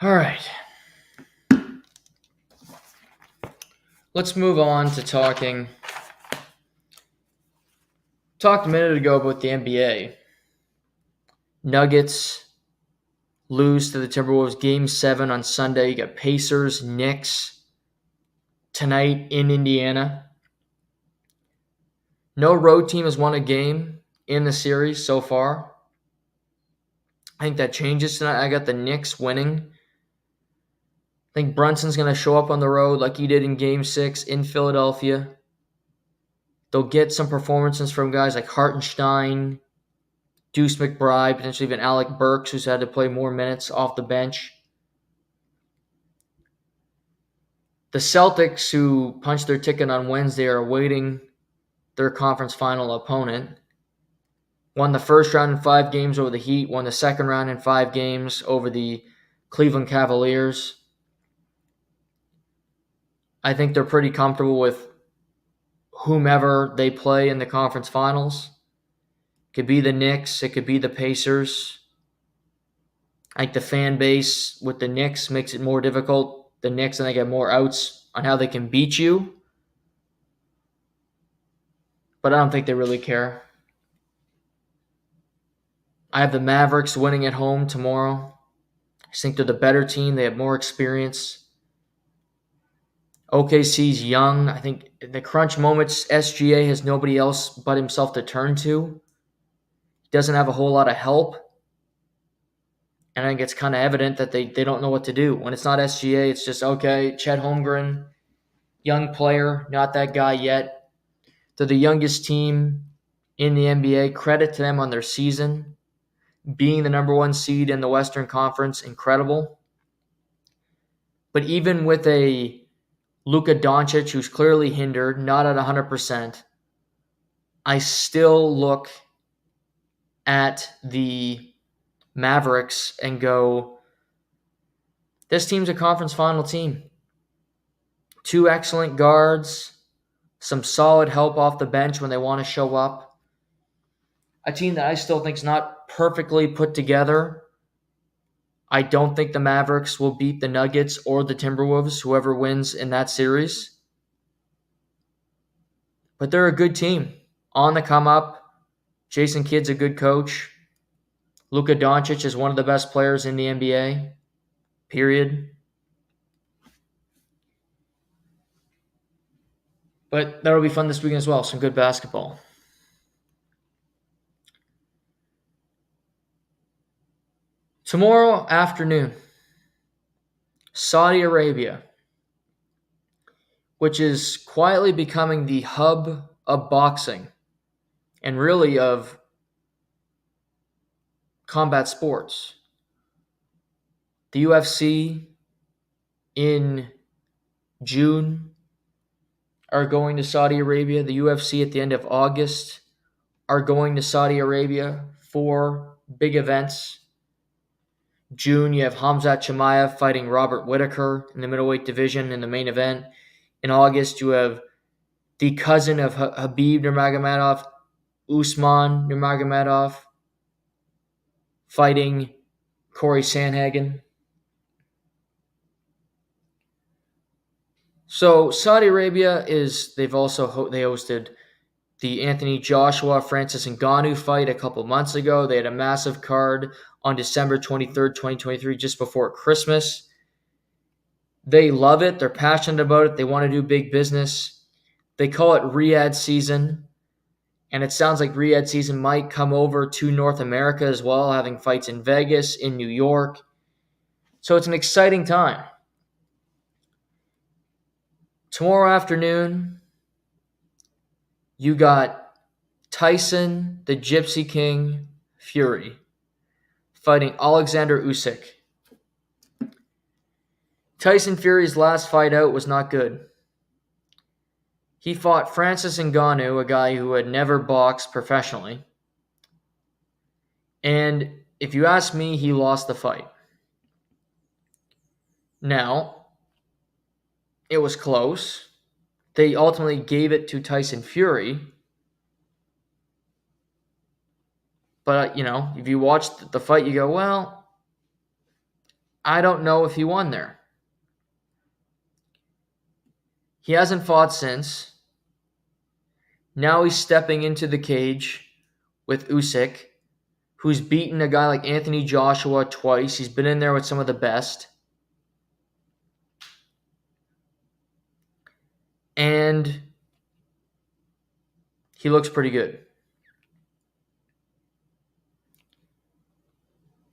All right. Let's move on to talked a minute ago about the NBA. Nuggets lose to the Timberwolves Game 7 on Sunday. You got Pacers, Knicks tonight in Indiana. No road team has won a game in the series so far. I think that changes tonight. I got the Knicks winning. I think Brunson's going to show up on the road like he did in Game 6 in Philadelphia. They'll get some performances from guys like Hartenstein, Deuce McBride, potentially even Alec Burks, who's had to play more minutes off the bench. The Celtics, who punched their ticket on Wednesday, are awaiting their conference final opponent. Won the first round in 5 games over the Heat, won the second round in 5 games over the Cleveland Cavaliers. I think they're pretty comfortable with whomever they play in the conference finals. It could be the Knicks, it could be the Pacers. I think the fan base with the Knicks makes it more difficult. The Knicks, and they get more outs on how they can beat you. But I don't think they really care. I have the Mavericks winning at home tomorrow. I think they're the better team. They have more experience. OKC's young. I think in the crunch moments, SGA has nobody else but himself to turn to. He doesn't have a whole lot of help. And I think it's kind of evident that they don't know what to do. When it's not SGA, it's just, okay, Chet Holmgren, young player, not that guy yet. They're the youngest team in the NBA. Credit to them on their season. Being the number 1 seed in the Western Conference, incredible. But even with a Luka Doncic, who's clearly hindered, not at 100%, I still look at the Mavericks and go, this team's a conference final team. 2 excellent guards, some solid help off the bench when they want to show up. A team that I still think is not perfectly put together. I don't think the Mavericks will beat the Nuggets or the Timberwolves, whoever wins in that series. But they're a good team. On the come up. Jason Kidd's a good coach. Luka Doncic is one of the best players in the NBA. Period. But that'll be fun this weekend as well. Some good basketball. Tomorrow afternoon, Saudi Arabia, which is quietly becoming the hub of boxing and really of combat sports. The UFC in June are going to Saudi Arabia. The UFC at the end of August are going to Saudi Arabia for big events. June, you have Khamzat Chimaev fighting Robert Whittaker in the middleweight division in the main event. In August, you have the cousin of Habib Nurmagomedov, Usman Nurmagomedov, fighting Corey Sandhagen. So Saudi Arabia they hosted the Anthony Joshua, Francis Ngannou fight a couple months ago. They had a massive card on December 23rd, 2023, just before Christmas. They love it. They're passionate about it. They want to do big business. They call it Riyadh season. And it sounds like Riyadh season might come over to North America as well, having fights in Vegas, in New York. So it's an exciting time. Tomorrow afternoon, you got Tyson, the Gypsy King, Fury, fighting Alexander Usyk. Tyson Fury's last fight out was not good. He fought Francis Ngannou, a guy who had never boxed professionally. And if you ask me, he lost the fight. Now, it was close. They ultimately gave it to Tyson Fury. But, if you watch the fight, you go, well, I don't know if he won there. He hasn't fought since. Now he's stepping into the cage with Usyk, who's beaten a guy like Anthony Joshua twice. He's been in there with some of the best. and he looks pretty good.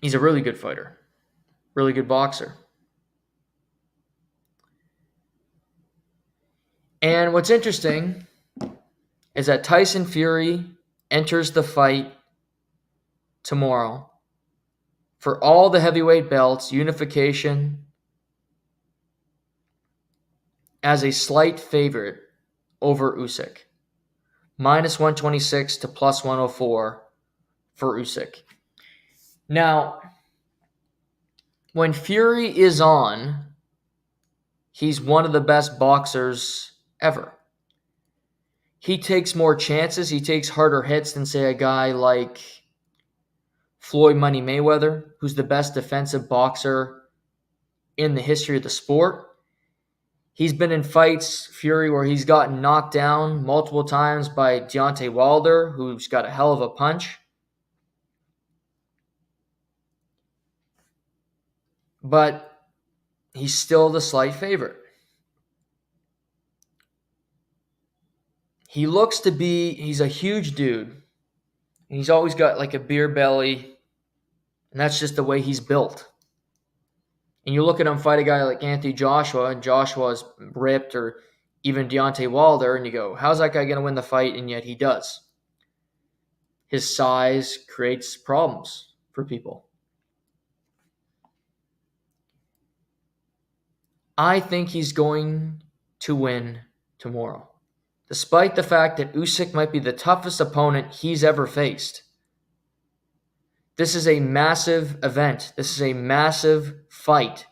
He's a really good fighter, really good boxer. And what's interesting is that Tyson Fury enters the fight tomorrow for all the heavyweight belts, unification, as a slight favorite over Usyk. Minus 126 to plus 104 for Usyk. Now, when Fury is on, he's one of the best boxers ever. He takes more chances. He takes harder hits than, say, a guy like Floyd Money Mayweather, who's the best defensive boxer in the history of the sport. He's been in fights, Fury, where he's gotten knocked down multiple times by Deontay Wilder, who's got a hell of a punch. But he's still the slight favorite. He looks to be, he's a huge dude. And he's always got like a beer belly. And that's just the way he's built. And you look at him fight a guy like Anthony Joshua, and Joshua's ripped, or even Deontay Wilder, and you go, how's that guy going to win the fight? And yet he does. His size creates problems for people. I think he's going to win tomorrow, despite the fact that Usyk might be the toughest opponent he's ever faced. This is a massive event. This is a massive fight.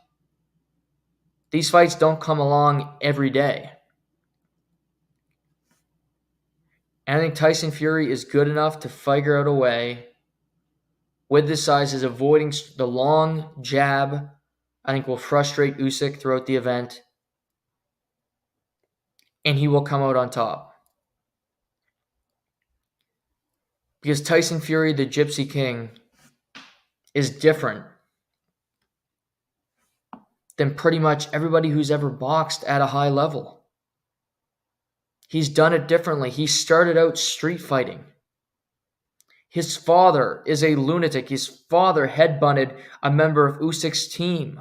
These fights don't come along every day. And I think Tyson Fury is good enough to figure out a way with the sizes, avoiding the long jab. I think will frustrate Usyk throughout the event. And he will come out on top. Because Tyson Fury, the Gypsy King, is different than pretty much everybody who's ever boxed at a high level. He's done it differently. He started out street fighting. His father is a lunatic. His father headbutted a member of Usyk's team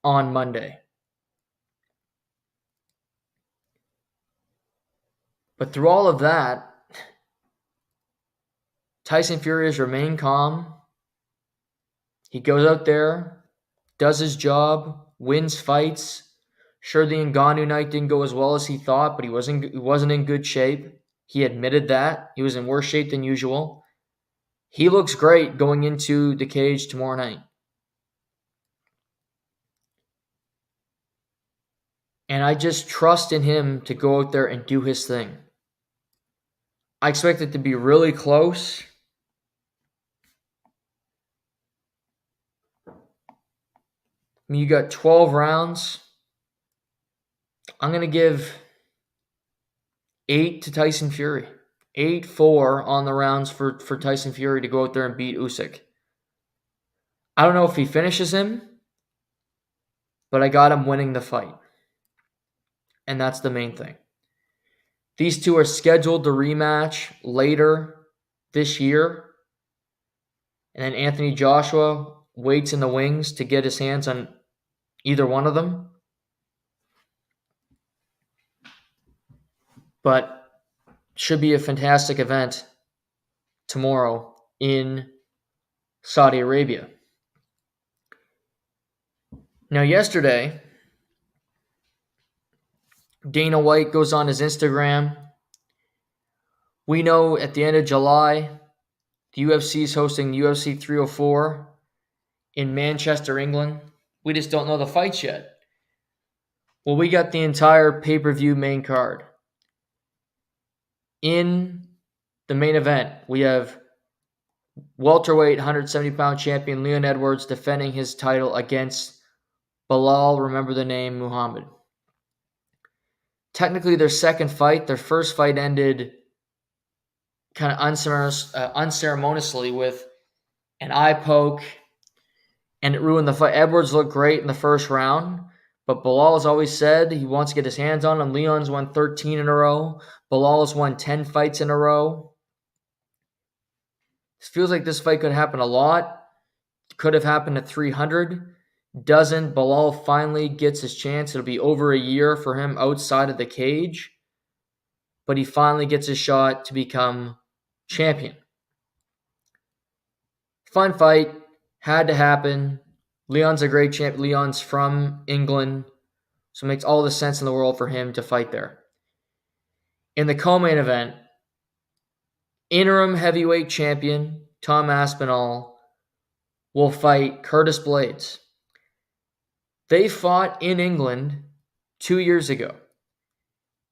on Monday. But through all of that, Tyson Fury has remained calm. He goes out there, does his job, wins fights. Sure, the Ngannou night didn't go as well as he thought, but he wasn't in good shape. He admitted that. He was in worse shape than usual. He looks great going into the cage tomorrow night. And I just trust in him to go out there and do his thing. I expect it to be really close. I mean, you got 12 rounds. I'm going to give 8 to Tyson Fury. 8-4 on the rounds for Tyson Fury to go out there and beat Usyk. I don't know if he finishes him, but I got him winning the fight. And that's the main thing. These two are scheduled to rematch later this year. And then Anthony Joshua waits in the wings to get his hands on either one of them. But should be a fantastic event tomorrow in Saudi Arabia. Now, yesterday, Dana White goes on his Instagram. We know at the end of July, the UFC is hosting UFC 304 in Manchester, England. We just don't know the fights yet. Well, we got the entire pay-per-view main card. In the main event, we have welterweight 170-pound champion Leon Edwards defending his title against Bilal, remember the name, Muhammad. Technically, their second fight, their first fight ended kind of unceremoniously with an eye poke, and it ruined the fight. Edwards looked great in the first round, But Bilal has always said he wants to get his hands on him. Leon's won 13 in a row. Bilal's won 10 fights in a row. It feels like this fight could happen a lot. Could have happened at 300. Doesn't. Bilal finally gets his chance. It'll be over a year for him outside of the cage. But he finally gets his shot to become champion. Fun fight. Had to happen. Leon's a great champ. Leon's from England. So it makes all the sense in the world for him to fight there. In the co-main event, interim heavyweight champion Tom Aspinall will fight Curtis Blades. They fought in England 2 years ago.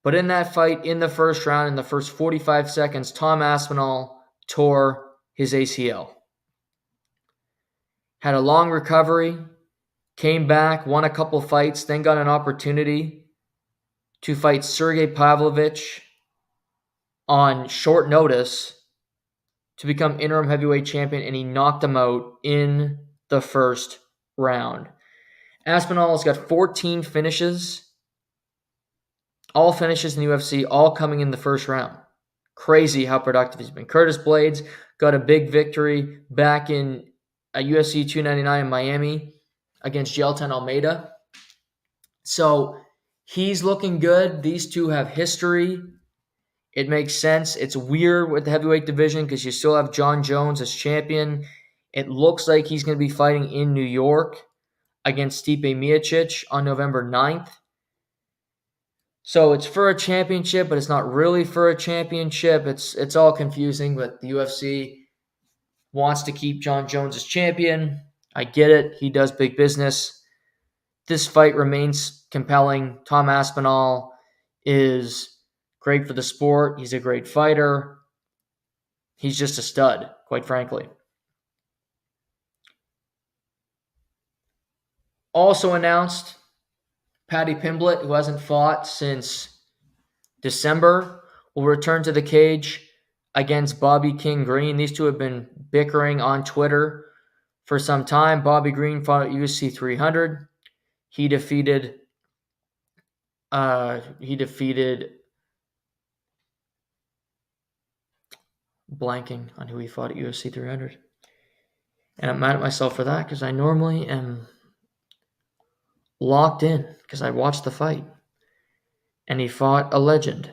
But in that fight, in the first round, in the first 45 seconds, Tom Aspinall tore his ACL. Had a long recovery, came back, won a couple fights, then got an opportunity to fight Sergey Pavlovich on short notice to become interim heavyweight champion, and he knocked him out in the first round. Aspinall's got 14 finishes, all finishes in the UFC, all coming in the first round. Crazy how productive he's been. Curtis Blades got a big victory back in UFC 299 in Miami against Gelton Almeida. So he's looking good. These two have history. It makes sense. It's weird with the heavyweight division because you still have John Jones as champion. It looks like he's going to be fighting in New York against Stipe Miocic on November 9th. So it's for a championship, but it's not really for a championship. It's all confusing, but the UFC wants to keep John Jones as champion. I get it. He does big business. This fight remains compelling. Tom Aspinall is great for the sport. He's a great fighter. He's just a stud, quite frankly. Also announced, Paddy Pimblett, who hasn't fought since December, will return to the cage against Bobby King Green. These two have been bickering on Twitter for some time. Bobby Green fought at UFC 300. He defeated blanking on who he fought at UFC 300. And I'm mad at myself for that because I normally am locked in because I watched the fight. And he fought a legend.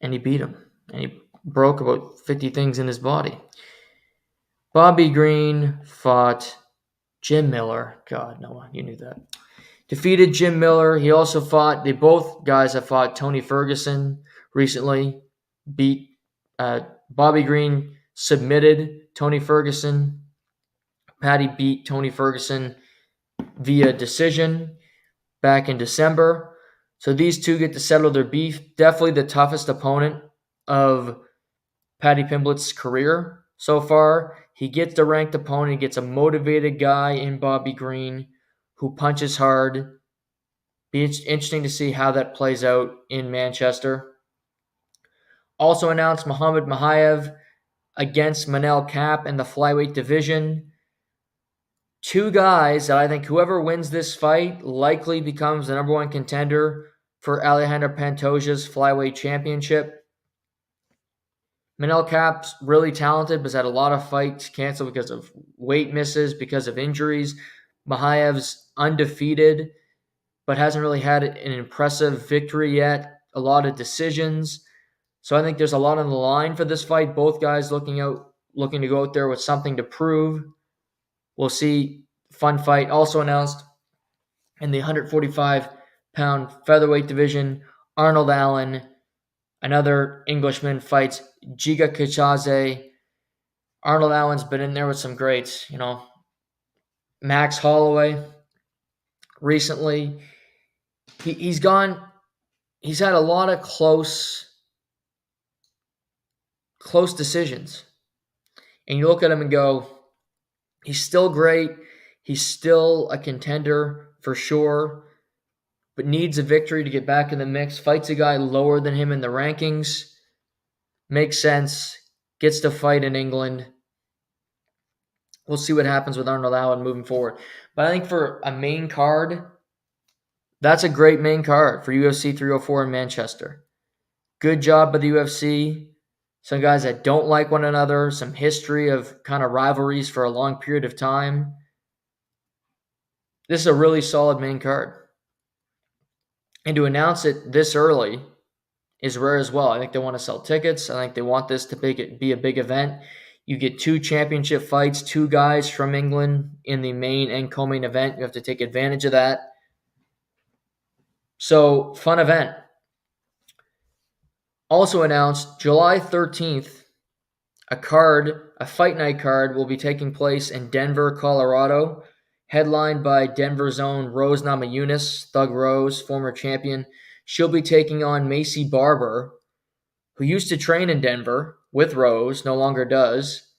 And he beat him. And he broke about 50 things in his body. Bobby Green fought Jim Miller. God, no, you knew that. Defeated Jim Miller. He also fought, both guys have fought Tony Ferguson recently. Beat Bobby Green, submitted Tony Ferguson. Paddy beat Tony Ferguson via decision back in December. So these two get to settle their beef. Definitely the toughest opponent of Paddy Pimblett's career so far. He gets the ranked opponent. He gets a motivated guy in Bobby Green who punches hard. Be interesting to see how that plays out in Manchester. Also announced Muhammad Mahayev against Manel Kape in the flyweight division. Two guys that I think whoever wins this fight likely becomes the number one contender for Alejandro Pantoja's flyweight championship. Manel Kape's really talented, but has had a lot of fights canceled because of weight misses, because of injuries. Mahayev's undefeated, but hasn't really had an impressive victory yet. A lot of decisions. So I think there's a lot on the line for this fight. Both guys looking to go out there with something to prove. We'll see. Fun fight. Also announced in the 145-pound featherweight division, Arnold Allen, another Englishman, fights Giga Kichaze. Arnold Allen's been in there with some greats, Max Holloway recently. He's had a lot of close decisions. And you look at him and go, he's still great. He's still a contender for sure, but needs a victory to get back in the mix. Fights a guy lower than him in the rankings. Makes sense. Gets to fight in England. We'll see what happens with Arnold Allen moving forward. But I think for a main card, that's a great main card for UFC 304 in Manchester. Good job by the UFC. Some guys that don't like one another, some history of kind of rivalries for a long period of time. This is a really solid main card. And to announce it this early is rare as well. I think they want to sell tickets. I think they want this to be a big event. You get 2 championship fights, 2 guys from England in the main and co-main event. You have to take advantage of that. So, fun event. Also announced July 13th, a fight night card will be taking place in Denver, Colorado, headlined by Denver's own Rose Namajunas, Thug Rose, former champion. She'll be taking on Macy Barber, who used to train in Denver with Rose, no longer does.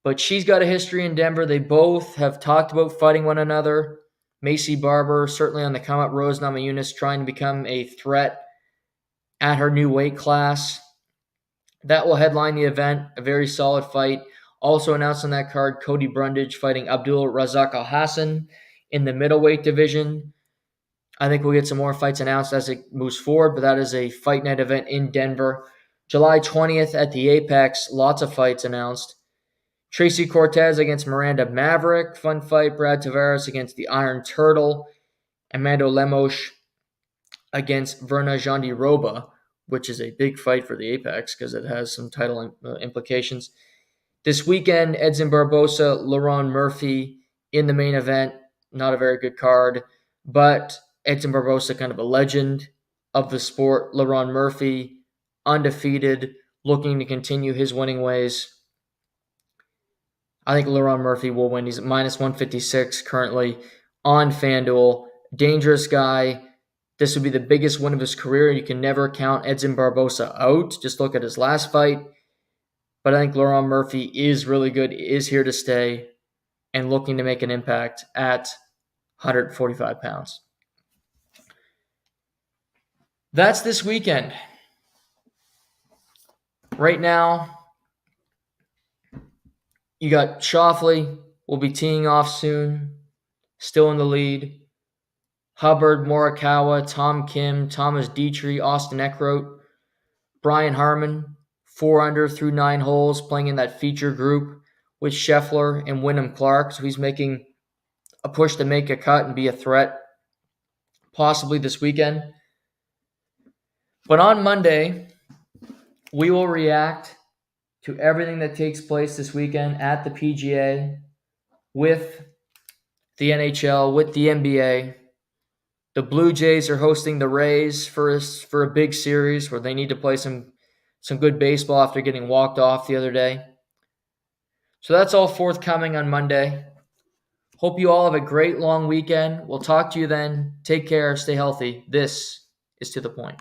But she's got a history in Denver. They both have talked about fighting one another. Macy Barber certainly on the come up. Rose Namajunas trying to become a threat at her new weight class. That will headline the event. A very solid fight. Also announced on that card, Cody Brundage fighting Abdul Razak Al Hassan in the middleweight division. I think we'll get some more fights announced as it moves forward, but that is a fight night event in Denver. July 20th at the Apex, lots of fights announced. Tracy Cortez against Miranda Maverick, fun fight. Brad Tavares against the Iron Turtle. Amanda Lemos against Verna Jandiroba, which is a big fight for the Apex because it has some title implications. This weekend, Edson Barbosa, Laron Murphy in the main event. Not a very good card, but Edson Barbosa, kind of a legend of the sport. Laron Murphy, undefeated, looking to continue his winning ways. I think Laron Murphy will win. He's at minus 156 currently on FanDuel. Dangerous guy. This would be the biggest win of his career. You can never count Edson Barbosa out. Just look at his last fight. But I think Laron Murphy is really good, is here to stay, and looking to make an impact at 145 pounds. That's this weekend. Right now, you got Schauffele will be teeing off soon, still in the lead. Hubbard, Morikawa, Tom Kim, Thomas Dietrich, Austin Eckroat, Brian Harman, 4 under through 9 holes, playing in that feature group with Scheffler and Wyndham Clark. So he's making a push to make a cut and be a threat, possibly this weekend. But on Monday, we will react to everything that takes place this weekend at the PGA with the NHL, with the NBA. The Blue Jays are hosting the Rays for a big series where they need to play some good baseball after getting walked off the other day. So that's all forthcoming on Monday. Hope you all have a great long weekend. We'll talk to you then. Take care. Stay healthy. This is To The Point.